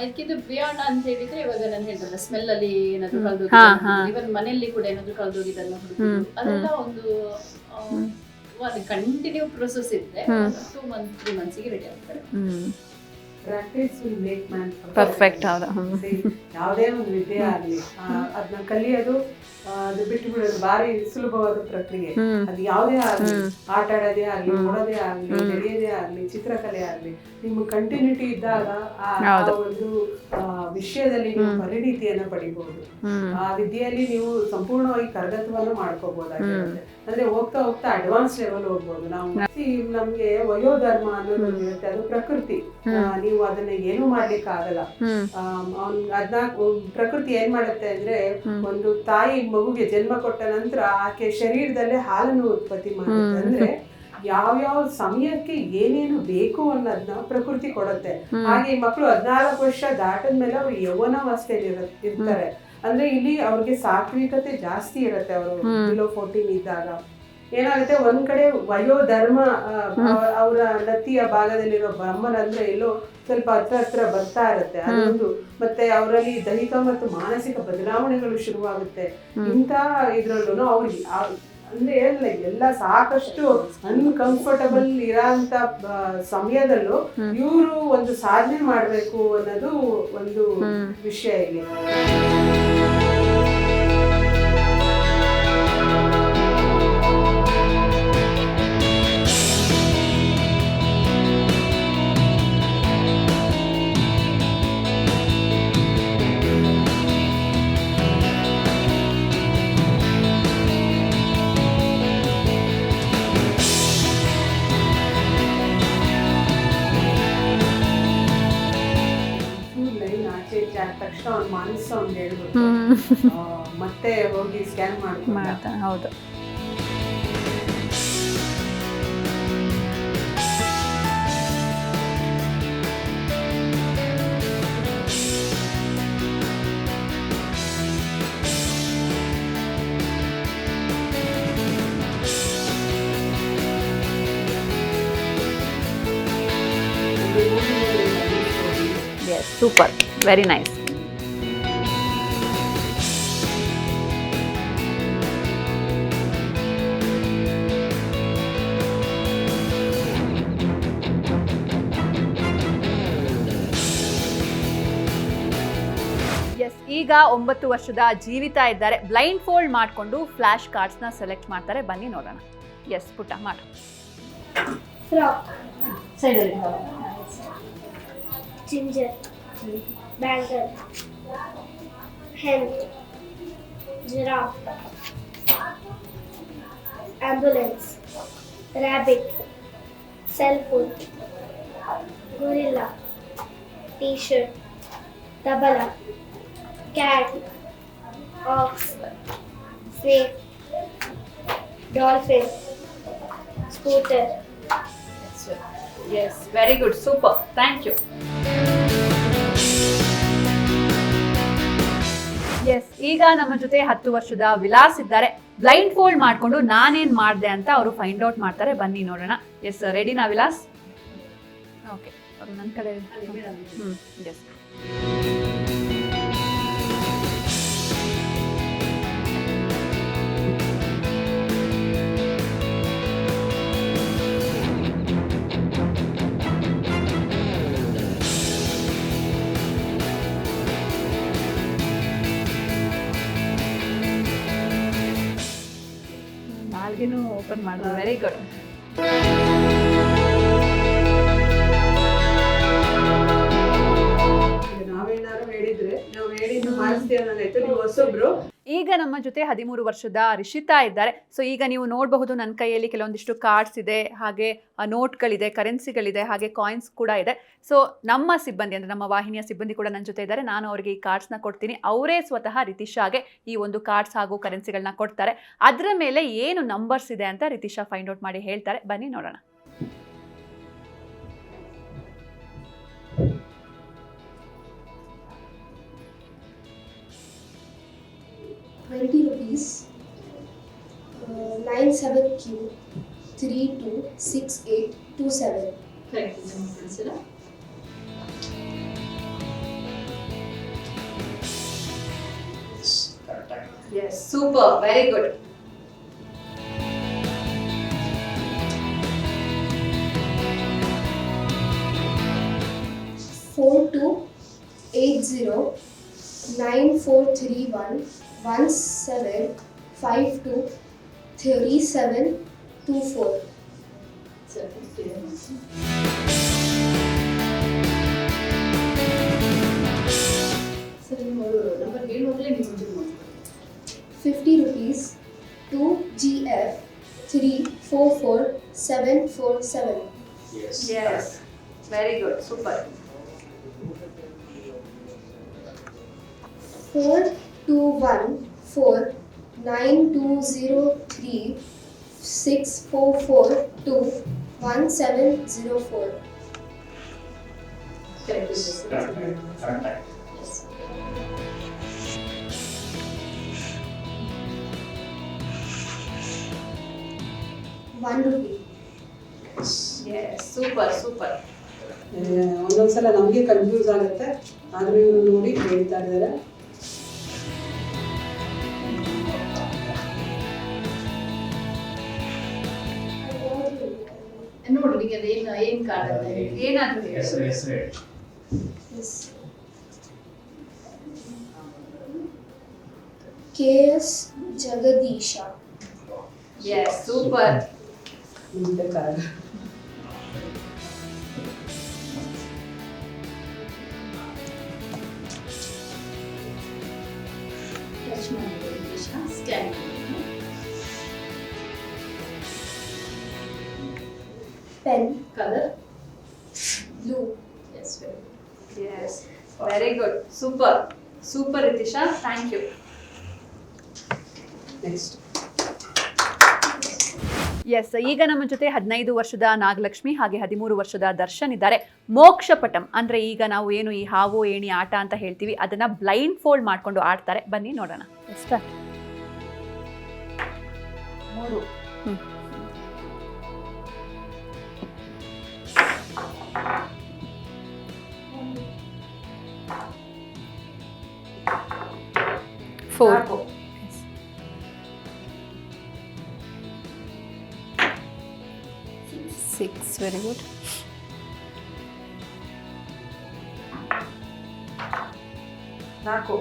ಇದಕ್ಕಿಂತ ಬಿಯಾಂಡ್ ಅಂತ ಹೇಳಿದ್ರೆ ಇವಾಗ ನಾನು ಹೇಳಿದ್ರಲ್ಲ ಸ್ಮೆಲ್ ಅಲ್ಲಿ ಏನಾದ್ರು ಕಳೆದೋಗಿದ್ದು, ಇವನ್ ಮನೆಯಲ್ಲಿ ಕೂಡ ಏನಾದ್ರು ಕಳೆದೋಗಿದ್ದಲ್ಲ ಹುಡುಗರು, ಅದೆಲ್ಲ ಒಂದು ಕಂಟಿನ್ಯೂ ಪ್ರೊಸೆಸ್ ಇದ್ರೆ 2 ಮಂತ್ಸ್ 3 ಮಂತ್ಸಿಗೆ ರೆಡಿ ಆಗ್ತಾರೆ. Practice will make man perfect. ಹೌದಾ? ಯಾವುದೇ ಒಂದು ವಿದ್ಯೆ ಆಗಲಿ ಅದನ್ನ ಕಲಿಯೋದು ಅದು ಬಿಟ್ಟು ಬಿಡೋದು ಭಾರಿ ಸುಲಭವಾದ ಪ್ರಕ್ರಿಯೆ. ಅದು ಯಾವುದೇ ಆಗಲಿ, ಆಟ ಆಡೋದೇ ಆಗಲಿ, ಓಡೋದೇ ಆಗಲಿ, ನಡೆಯೋದೇ ಆಗಲಿ, ಚಿತ್ರಕಲೆ ಆಗಲಿ, ನಿಮ್ಮ ಕಂಟಿನ್ಯೂಟಿ ಇದ್ದಾಗ ಆ ಒಂದು ವಿಷಯದಲ್ಲಿ ನೀವು ಪರಿಣಿತಿಯನ್ನು ಪಡಿಬಹುದು. ಆ ವಿದ್ಯೆಯಲ್ಲಿ ನೀವು ಸಂಪೂರ್ಣವಾಗಿ ಕರಗತವನ್ನು ಮಾಡ್ಕೋಬಹುದಾಗಿರುತ್ತೆ. ಅಂದ್ರೆ ಹೋಗ್ತಾ ಹೋಗ್ತಾ ಅಡ್ವಾನ್ಸ್ ಲೆವೆಲ್ ಹೋಗ್ಬೋದು. ನಾವು ನಮ್ಗೆ ವಯೋಧರ್ಮ ಅನ್ನೋದು ಇರುತ್ತೆ, ಅದು ಪ್ರಕೃತಿ. ನೀವು ಅದನ್ನ ಏನು ಮಾಡ್ಲಿಕ್ಕೆ ಆಗಲ್ಲ. ಅದನ್ನ ಪ್ರಕೃತಿ ಏನ್ ಮಾಡುತ್ತೆ ಅಂದ್ರೆ, ಒಂದು ತಾಯಿ ಮಗುಗೆ ಜನ್ಮ ಕೊಟ್ಟ ನಂತರ ಆಕೆ ಶರೀರದಲ್ಲೇ ಹಾಲನ್ನು ಉತ್ಪತ್ತಿ ಮಾಡುತ್ತೆ. ಅಂದ್ರೆ ಯಾವ್ಯಾವ ಸಮಯಕ್ಕೆ ಏನೇನು ಬೇಕು ಅನ್ನೋದನ್ನ ಪ್ರಕೃತಿ ಕೊಡುತ್ತೆ. ಹಾಗೆ ಈ ಮಕ್ಕಳು 14 ವರ್ಷ ದಾಟದ್ಮೇಲೆ ಅವ್ರು ಯೌವನಾವಸ್ಥೆಯಲ್ಲಿ ಇರ್ತಾರೆ. ಅಂದ್ರೆ ಇಲ್ಲಿ ಅವ್ರಿಗೆ ಸಾತ್ವಿಕತೆ ಜಾಸ್ತಿ ಇರುತ್ತೆ. ಅವರು ಬಿಲೋ 14 ಇದ್ದಾಗ ಏನಾಗುತ್ತೆ, ಒಂದ್ ಕಡೆ ವಯೋಧರ್ಮ ಅವರ ನತಿಯ ಭಾಗದಲ್ಲಿರೋ ಬ್ರಹ್ಮನ್ ಅಂದ್ರೆ ಎಲ್ಲೋ ಸ್ವಲ್ಪ ಹತ್ರ ಬರ್ತಾ ಇರುತ್ತೆ. ಅದೊಂದು ಮತ್ತೆ ಅವರಲ್ಲಿ ದೈಹಿಕ ಮತ್ತು ಮಾನಸಿಕ ಬದಲಾವಣೆಗಳು ಶುರುವಾಗುತ್ತೆ. ಇಂಥ ಇದ್ರಲ್ಲೂ ಅವ್ರಿಗೆ ಅಂದ್ರೆ ಎಲ್ಲ ಸಾಕಷ್ಟು ಅನ್ಕಂಫರ್ಟಬಲ್ ಇರೋಂಥ ಸಮಯದಲ್ಲೂ ಇವರು ಒಂದು ಸಾಧನೆ ಮಾಡ್ಬೇಕು ಅನ್ನೋದು ಒಂದು ವಿಷಯ ಇಲ್ಲಿ. ತಕ್ಷಣ ಅವ್ನ ಮನಸ್ಸು ಅವ್ನಿಗೆ ಹೇಳ್ಬಿಟ್ಟು ಮತ್ತೆ ಹೋಗಿ ಸ್ಕ್ಯಾನ್ ಮಾಡ್ಕೊಂಡು ಮಾಡ್ತಾನೆ. ಹೌದು. Yes, super, very nice. Yes, ಈಗ 9 ವರ್ಷದ ಜೀವಿತ ಇದ್ದಾರೆ. ಬ್ಲೈಂಡ್ ಫೋಲ್ಡ್ ಮಾಡಿಕೊಂಡು ಫ್ಲಾಶ್ ಕಾರ್ಡ್ಸ್ನ ಸೆಲೆಕ್ಟ್ ಮಾಡ್ತಾರೆ. ಬನ್ನಿ ನೋಡೋಣ. ಎಸ್ ಪುಟ್ಟ ಮಾಡು. Frog. Ginger. Bangle. Hen. Giraffe. Ambulance. Rabbit. Cell phone. Gorilla. T-shirt. Tabala. Cat. Ox. Snake. Dolphin. Scooter. Yes, very good, super, thank you. Yes, ಈಗ ನಮ್ಮ ಜೊತೆ 10 ವರ್ಷದ ವಿಲಾಸ್ ಇದ್ದಾರೆ. ಬ್ಲೈಂಡ್ ಫೋಲ್ಡ್ ಮಾಡಿಕೊಂಡು ನಾನೇನ್ ಮಾಡಿದೆ ಅಂತ ಅವರು ಫೈಂಡ್ ಔಟ್ ಮಾಡ್ತಾರೆ. ಬನ್ನಿ ನೋಡೋಣ. ಎಸ್, ರೆಡಿನಾ ವಿಲಾಸ್? ಓಕೆ, ಅವರು ನನ್ನ ಕಡೆ. ಎಸ್. ನಾಲ್ಗೆನೂ ಓಪನ್ ಮಾಡಿದ್ರು. Very good. ನಾವೇನಾದ್ರು ಹೇಳಿದ್ರೆ ನಾವು ಹೇಳಿದ್ದು ಮಾಡಿಸ್ತೀವಿ ಅನ್ನೋದಾಯ್ತು. ನೀವು ಹೊಸೊಬ್ರು. ಈಗ ನಮ್ಮ ಜೊತೆ 13 ವರ್ಷದ ರಿಷಿತಾ ಇದ್ದಾರೆ. ಸೊ ಈಗ ನೀವು ನೋಡಬಹುದು ನನ್ನ ಕೈಯಲ್ಲಿ ಕೆಲವೊಂದಿಷ್ಟು ಕಾರ್ಡ್ಸ್ ಇದೆ, ಹಾಗೆ ನೋಟ್ಗಳಿದೆ, ಕರೆನ್ಸಿಗಳಿದೆ, ಹಾಗೆ ಕಾಯಿನ್ಸ್ ಕೂಡ ಇದೆ. ಸೊ ನಮ್ಮ ಸಿಬ್ಬಂದಿ ಅಂದರೆ ನಮ್ಮ ವಾಹಿನಿಯ ಸಿಬ್ಬಂದಿ ಕೂಡ ನನ್ನ ಜೊತೆ ಇದ್ದಾರೆ. ನಾನು ಅವರಿಗೆ ಈ ಕಾರ್ಡ್ಸ್ನ ಕೊಡ್ತೀನಿ. ಅವರೇ ಸ್ವತಃ ರಿತಿಶಾಗೆ ಈ ಒಂದು ಕಾರ್ಡ್ಸ್ ಹಾಗೂ ಕರೆನ್ಸಿಗಳನ್ನ ಕೊಡ್ತಾರೆ. ಅದರ ಮೇಲೆ ಏನು ನಂಬರ್ಸ್ ಇದೆ ಅಂತ ರಿತಿಶಾ ಫೈಂಡ್ ಔಟ್ ಮಾಡಿ ಹೇಳ್ತಾರೆ. ಬನ್ನಿ ನೋಡೋಣ. 20 rupees, 97Q 326827. Correct. Consider. Yes, super, very good. Four two 80943117523724. Number 50 rupees 2GF 344747. Yes, very good, super. 4214920364421704. Correct. Yes. ₹1. Yes, super, super. ಒಂದೊಂದ್ಸಲ ನಮಗೆ ಕನ್ಫ್ಯೂಸ್ ಆಗುತ್ತೆ, ಆದ್ರೆ ಇವರು ನೋಡಿ ಹೇಳ್ತಾ ಇದ್ದಾರೆ. ನೋಡಿ ಅದು ಏನು ಕಾರ್ಡ್ ಅಂತ ಹೇಳಿ. ಏನಾದ್ರು ಹೇಳಿ. Yes. KS Jagadisha. Yes, super. ಮುಂದೆ ಕಾರಣ ಟಚ್ ಮಾಡಿ scan Pen colour blue. Yes Yes, very good, super. Super Ritisha, thank you. Next yes, ಈಗ ನಮ್ಮ ಜೊತೆ 15 ವರ್ಷದ ನಾಗಲಕ್ಷ್ಮಿ ಹಾಗೆ 13 ವರ್ಷದ ದರ್ಶನ್ ಇದ್ದಾರೆ. ಮೋಕ್ಷಪಟಂ ಅಂದ್ರೆ ಈಗ ನಾವು ಏನು ಈ ಹಾವು ಏಣಿ ಆಟ ಅಂತ ಹೇಳ್ತೀವಿ, ಅದನ್ನ ಬ್ಲೈಂಡ್ ಫೋಲ್ಡ್ ಮಾಡ್ಕೊಂಡು ಆಡ್ತಾರೆ. ಬನ್ನಿ ನೋಡೋಣ. ಸ್ಟಾರ್ಟ್. 3 4 6. Very good. 4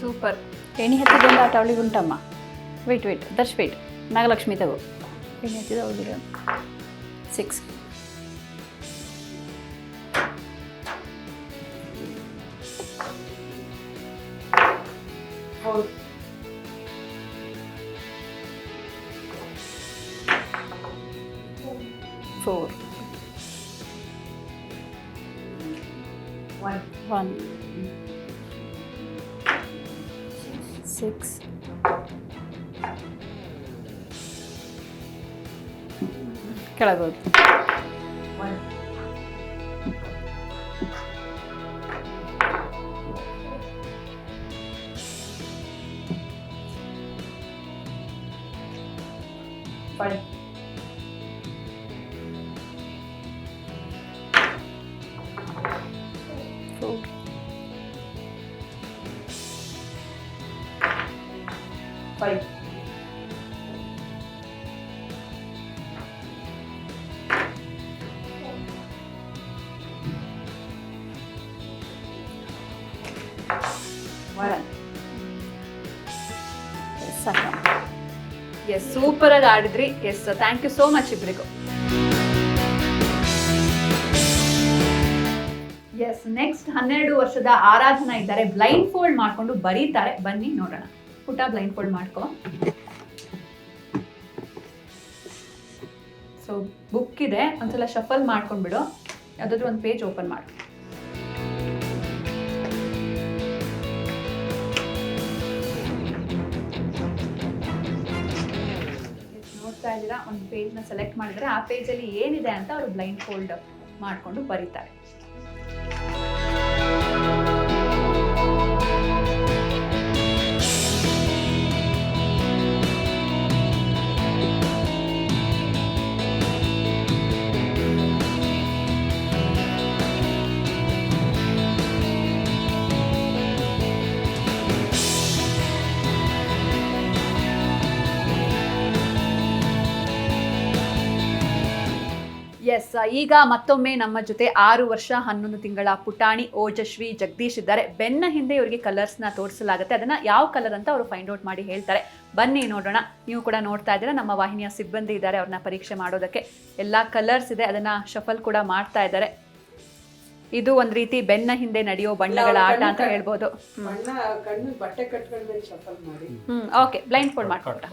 ಸೂಪರ್. ಎಣ್ಣೆ ಹತ್ತಿದಿಂದ ಆಟ ಅವಳಿಗೆ ಉಂಟಮ್ಮ. Wait Darsh wait. ನಾಗಲಕ್ಷ್ಮಿ ತಗೋ. ಎಣ್ಣೆ ಹತ್ತಿದ ಅವಳಿಗೆ 6. 4 4 1 6 ಕೆಳಗೋದು 1 5 4 5 1. ಸಾಕು. ಎಸ್, ಸೂಪರ್ ಆಗಿ ಆಡಿದ್ರಿ. Yes, thank you so much ಇಬ್ಬರಿಗೂ. ಎಸ್, ನೆಕ್ಸ್ಟ್ 12 ವರ್ಷದ ಆರಾಧನಾ ಇದ್ದಾರೆ. ಬ್ಲೈಂಡ್ ಫೋಲ್ಡ್ ಮಾಡ್ಕೊಂಡು ಬರೀತಾರೆ. ಬನ್ನಿ ನೋಡೋಣ. ಪುಟ ಬ್ಲೈಂಡ್ ಫೋಲ್ಡ್ ಮಾಡ್ಕೊ. ಸೊ ಬುಕ್ ಇದೆ, ಒಂದ್ಸಲ ಶಫಲ್ ಮಾಡ್ಕೊಂಡ್ಬಿಡು. ಯಾವುದಾದ್ರೂ ಒಂದು ಪೇಜ್ ಓಪನ್ ಮಾಡು. ನೋಡ್ತಾ ಇದ್ದೀರಾ, ಒಂದು ಪೇಜ್ನ ಸೆಲೆಕ್ಟ್ ಮಾಡಿದ್ರೆ ಆ ಪೇಜಲ್ಲಿ ಏನಿದೆ ಅಂತ ಅವರು ಬ್ಲೈಂಡ್ ಫೋಲ್ಡ್ ಮಾಡಿಕೊಂಡು ಬರೀತಾರೆ. ಎಸ್, ಈಗ ಮತ್ತೊಮ್ಮೆ ನಮ್ಮ ಜೊತೆ 6 ವರ್ಷ 11 ತಿಂಗಳ ಪುಟಾಣಿ ಓಜಸ್ವಿ ಜಗದೀಶ್ ಇದ್ದಾರೆ. ಬೆನ್ನ ಹಿಂದೆ ಇವರಿಗೆ ಕಲರ್ಸ್ನ ತೋರಿಸಲಾಗುತ್ತೆ. ಅದನ್ನ ಯಾವ ಕಲರ್ ಅಂತ ಅವರು ಫೈಂಡ್ ಔಟ್ ಮಾಡಿ ಹೇಳ್ತಾರೆ. ಬನ್ನಿ ನೋಡೋಣ. ನೀವು ಕೂಡ ನೋಡ್ತಾ ಇದ್ದೀರಾ, ನಮ್ಮ ವಾಹಿನಿಯ ಸಿಬ್ಬಂದಿ ಇದ್ದಾರೆ ಅವ್ರನ್ನ ಪರೀಕ್ಷೆ ಮಾಡೋದಕ್ಕೆ. ಎಲ್ಲ ಕಲರ್ಸ್ ಇದೆ, ಅದನ್ನ ಶಫಲ್ ಕೂಡ ಮಾಡ್ತಾ ಇದ್ದಾರೆ. ಇದು ಒಂದು ರೀತಿ ಬೆನ್ನ ಹಿಂದೆ ನಡೆಯೋ ಬಣ್ಣಗಳ ಆಟ ಅಂತ ಹೇಳ್ಬೋದು. ಕಣ್ಣು ಬಟ್ಟೆ ಕಟ್ಕೊಂಡ್ಮೇಲೆ ಶಫಲ್ ಮಾಡಿ. ಓಕೆ, ಬ್ಲೈಂಡ್ ಫೋಲ್ಡ್ ಮಾಡ್ಕೊಟ್ಟ.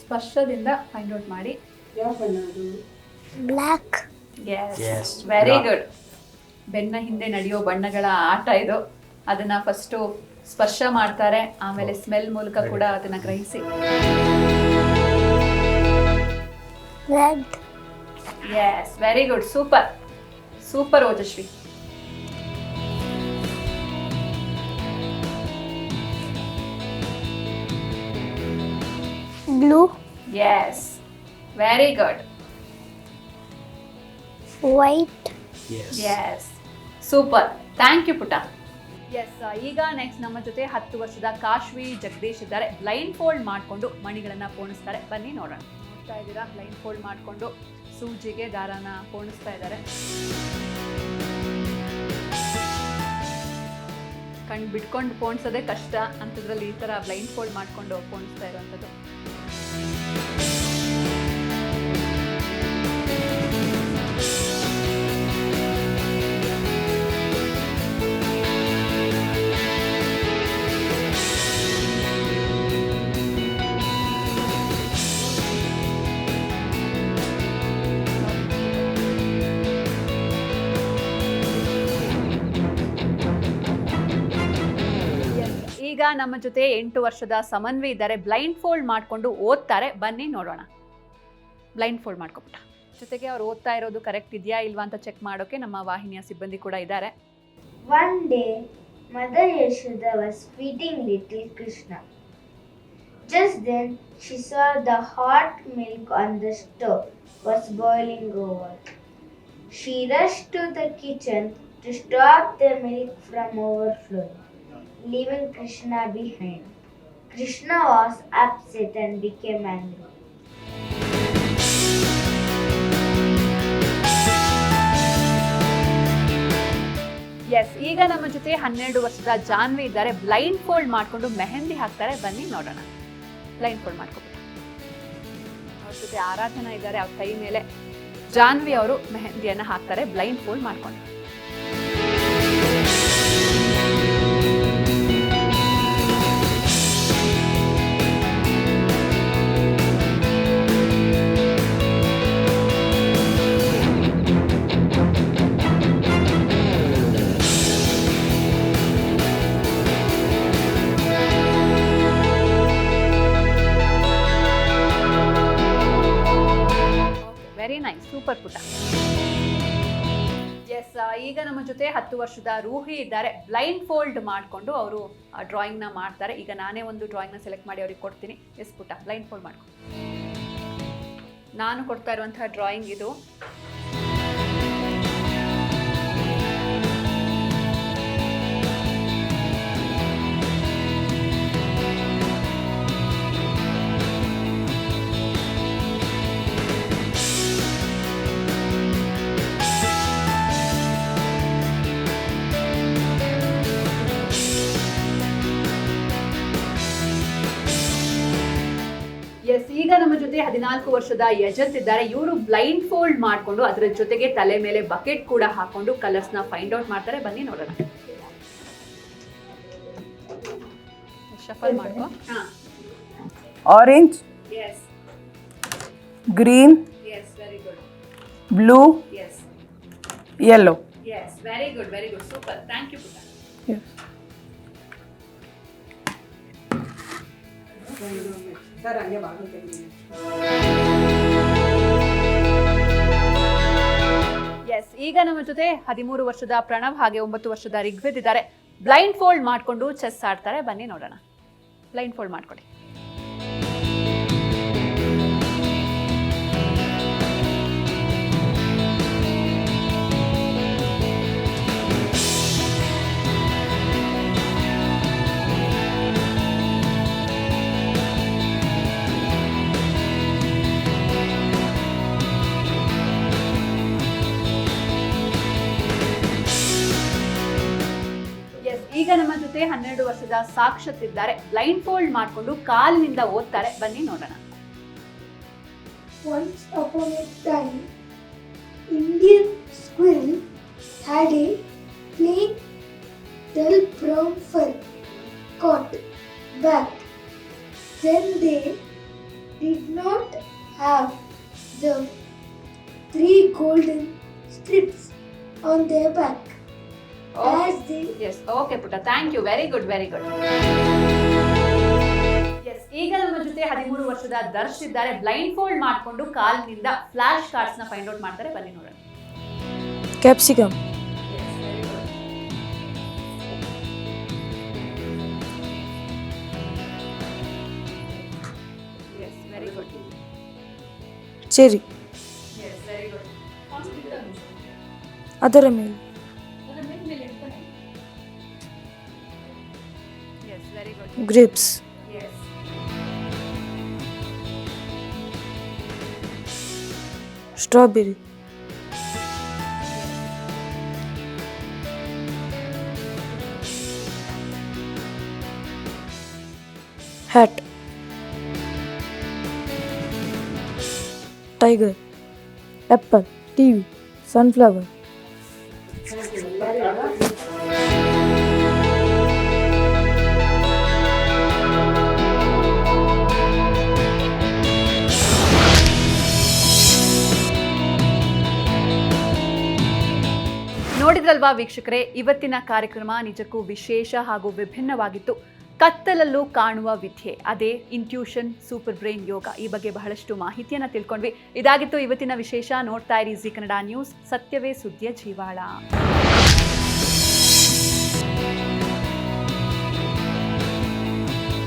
ಸ್ಪರ್ಶದಿಂದ ಫೈಂಡ್ ಔಟ್ ಮಾಡಿ. ಯಾವ ಬಣ್ಣ ಅದು? Black. Yes, very good. ಬೆನ್ನ ಹಿಂದೆ ನಡೆಯೋ ಬಣ್ಣಗಳ ಆಟ ಇದು. ಅದನ್ನ ಫಸ್ಟು ಸ್ಪರ್ಶ ಮಾಡ್ತಾರೆ, ಆಮೇಲೆ ಸ್ಮೆಲ್ ಮೂಲಕ ಕೂಡ ಅದನ್ನ ಗ್ರಹಿಸಿ. Red. Yes, very good. Super super Ojaswi. Blue. Yes, very good. White. Yes, super. Thank you ಪುಟ. ಎಸ್, ಈಗ ನೆಕ್ಸ್ಟ್ ನಮ್ಮ ಜೊತೆ 10 ವರ್ಷದ ಕಾಶ್ವಿ ಜಗದೀಶ್ ಇದ್ದಾರೆ. ಬ್ಲೈಂಡ್ ಫೋಲ್ಡ್ ಮಾಡಿಕೊಂಡು ಮಣಿಗಳನ್ನ ಪೋಣಿಸ್ತಾರೆ. ಬನ್ನಿ ನೋಡೋಣ. ನೋಡ್ತಾ ಇದ್ದೀರಾ, ಬ್ಲೈಂಡ್ ಫೋಲ್ಡ್ ಮಾಡಿಕೊಂಡು ಸೂಜಿಗೆ ದಾರಾನ ಪೋಣಿಸ್ತಾ ಇದ್ದಾರೆ. ಕಣ್ಣು ಬಿಟ್ಕೊಂಡು ಪೋಣಿಸೋದೇ ಕಷ್ಟ ಅಂಥದ್ರಲ್ಲಿ ಈ ಥರ ಬ್ಲೈಂಡ್ ಫೋಲ್ಡ್ ಮಾಡಿಕೊಂಡು ಪೋಣಿಸ್ತಾ ಇರುವಂಥದ್ದು. ಈಗ ನಮ್ಮ ಜೊತೆ 8 ವರ್ಷದ ಸಮನ್ವಿ ಇದ್ದಾರೆ. ಬ್ಲೈಂಡ್ ಫೋಲ್ಡ್ ಮಾಡಿಕೊಂಡು ಓದ್ತಾರೆ, ಬನ್ನಿ ನೋಡೋಣ. ಬ್ಲೈಂಡ್ ಫೋಲ್ಡ್ ಮಾಡ್ಕೊಬಿಟ್ಟ. ಜೊತೆಗೆ ಅವ್ರು ಓದ್ತಾ ಇರೋದು ಕರೆಕ್ಟ್ ಇದೆಯಾ ಇಲ್ವಾ ಅಂತ ಚೆಕ್ ಮಾಡೋಕೆ ನಮ್ಮ ವಾಹಿನಿಯ ಸಿಬ್ಬಂದಿ ಕೂಡ ಇದ್ದಾರೆ. One day, Mother Yashoda was feeding little Krishna. Just then, she saw the hot milk on the stove was boiling over. She rushed to the kitchen to stop the milk from overflowing, leaving Krishna behind. Krishna was upset and became angry. Yes, ಈಗ ನಮ್ಮ ಜೊತೆ 12 ವರ್ಷದ ಜಾನ್ವಿ ಇದ್ದಾರೆ. Blind fold ಮಾಡ್ಕೊಂಡು ಮೆಹಂದಿ ಹಾಕ್ತಾರೆ, ಬನ್ನಿ ನೋಡೋಣ. Blind fold ಮಾಡ್ಕೊಬಿಟ್ಟು ಅವ್ರ ಜೊತೆ ಆರಾಧನಾ ಇದ್ದಾರೆ. ಅವ್ರ ಕೈ ಮೇಲೆ ಜಾನ್ವಿ ಅವರು ಮೆಹಂದಿಯನ್ನ ಹಾಕ್ತಾರೆ ಬ್ಲೈಂಡ್ ಫೋಲ್ಡ್ ಮಾಡ್ಕೊಂಡು. ವೆರಿ ನೈಸ್, ಸೂಪರ್ ಪುಟ. ಎಸ್, ಈಗ ನಮ್ಮ ಜೊತೆ 10 ವರ್ಷದ ರೂಹಿ ಇದ್ದಾರೆ. ಬ್ಲೈಂಡ್ ಫೋಲ್ಡ್ ಮಾಡಿಕೊಂಡು ಅವರು ಡ್ರಾಯಿಂಗ್ನ ಮಾಡ್ತಾರೆ. ಈಗ ನಾನೇ ಒಂದು ಡ್ರಾಯಿಂಗ್ನ ಸೆಲೆಕ್ಟ್ ಮಾಡಿ ಅವ್ರಿಗೆ ಕೊಡ್ತೀನಿ. ಎಸ್ ಪುಟ, ಬ್ಲೈಂಡ್ ಫೋಲ್ಡ್ ಮಾಡ್ಕೊಂಡು. ನಾನು ಕೊಡ್ತಾ ಇರುವಂತಹ ಡ್ರಾಯಿಂಗ್ ಇದು. ಎಸ್, ಈಗ ನಮ್ಮ ಜೊತೆ 14 ವರ್ಷದ ಯಜತ್ ಇದ್ದಾರೆ. ಇವರು ಬ್ಲೈಂಡ್ ಫೋಲ್ಡ್ ಮಾಡಿಕೊಂಡು ಅದರ ಜೊತೆಗೆ ತಲೆ ಮೇಲೆ ಬಕೆಟ್ ಕೂಡ ಹಾಕೊಂಡು ಕಲರ್ಸ್ ನ ಫೈಂಡ್ ಔಟ್ ಮಾಡ್ತಾರೆ, ಬನ್ನಿ ನೋಡೋಣ. ಶಫಲ್ ಮಾಡ್ಕೋ. Orange, Yes, green, yes, very good. blue, Yes, yellow. yes, very good, super. Thank you, Puta. Yes. Sir ಹಂಗೆ ಬಾಗಿಲು ತೆಗೀರಿ. ಎಸ್, ಈಗ ನಮ್ಮ ಜೊತೆ 13 ವರ್ಷದ ಪ್ರಣವ್ ಹಾಗೆ 9 ವರ್ಷದ ರಿಗ್ವೇದ್ ಇದ್ದಾರೆ. ಬ್ಲೈಂಡ್ ಫೋಲ್ಡ್ ಮಾಡಿಕೊಂಡು ಚೆಸ್ ಆಡ್ತಾರೆ, ಬನ್ನಿ ನೋಡೋಣ. ಬ್ಲೈಂಡ್ ಫೋಲ್ಡ್ ಮಾಡ್ಕೊಡಿ. ಈಗ ನಮ್ಮ ಜೊತೆ 12 ವರ್ಷದ ಸಾಕ್ಷತ್ ಇದ್ದಾರೆ. ಬ್ಲೈಂಡ್ ಫೋಲ್ಡ್ ಮಾಡಿಕೊಂಡು ಕಾಲಿನಿಂದ ಓದ್ತಾರೆ, ಬನ್ನಿ ನೋಡೋಣ. Once upon a time, Indian squirrel had a plain, dull brown fur coat back. Then they did not have the 3 golden strips on their back. As they yes, okay ಪುಟ, thank you. Very good. Yes, ಈಗ ನಮ್ಮ ಜೊತೆ 13 ವರ್ಷದ ದರ್ಶ್ ಇದ್ದಾರೆ. Blindfold ಮಾಡಿಕೊಂಡು ಕಾಲಿನಿಂದ flash cards ನ find out ಮಾಡ್ತಾರೆ, ಬನ್ನಿ ನೋಡೋಣ. Capsicum, yes, very good. cherry, yes, very good. ಅದರ ಮೇಲೆ yes, very good. grapes, yes, strawberry, hat, tiger, apple, TV, sunflower, ನೋಡಿದ್ರಲ್ವಾ ವೀಕ್ಷಕರೇ, ಇವತ್ತಿನ ಕಾರ್ಯಕ್ರಮ ನಿಜಕ್ಕೂ ವಿಶೇಷ ಹಾಗೂ ವಿಭಿನ್ನವಾಗಿತ್ತು. ಕತ್ತಲಲ್ಲೂ ಕಾಣುವ ವಿದ್ಯೆ, ಅದೇ ಇಂಟ್ಯೂಷನ್ ಸೂಪರ್ ಬ್ರೈನ್ ಯೋಗ. ಈ ಬಗ್ಗೆ ಬಹಳಷ್ಟು ಮಾಹಿತಿಯನ್ನು ತಿಳ್ಕೊಂಡ್ವಿ. ಇದಾಗಿತ್ತು ಇವತ್ತಿನ ವಿಶೇಷ. ನೋಡ್ತಾ ಇರಿ ಜಿ ಕನ್ನಡ ನ್ಯೂಸ್, ಸತ್ಯವೇ ಸುದ್ದಿಯ ಜೀವಾಳ.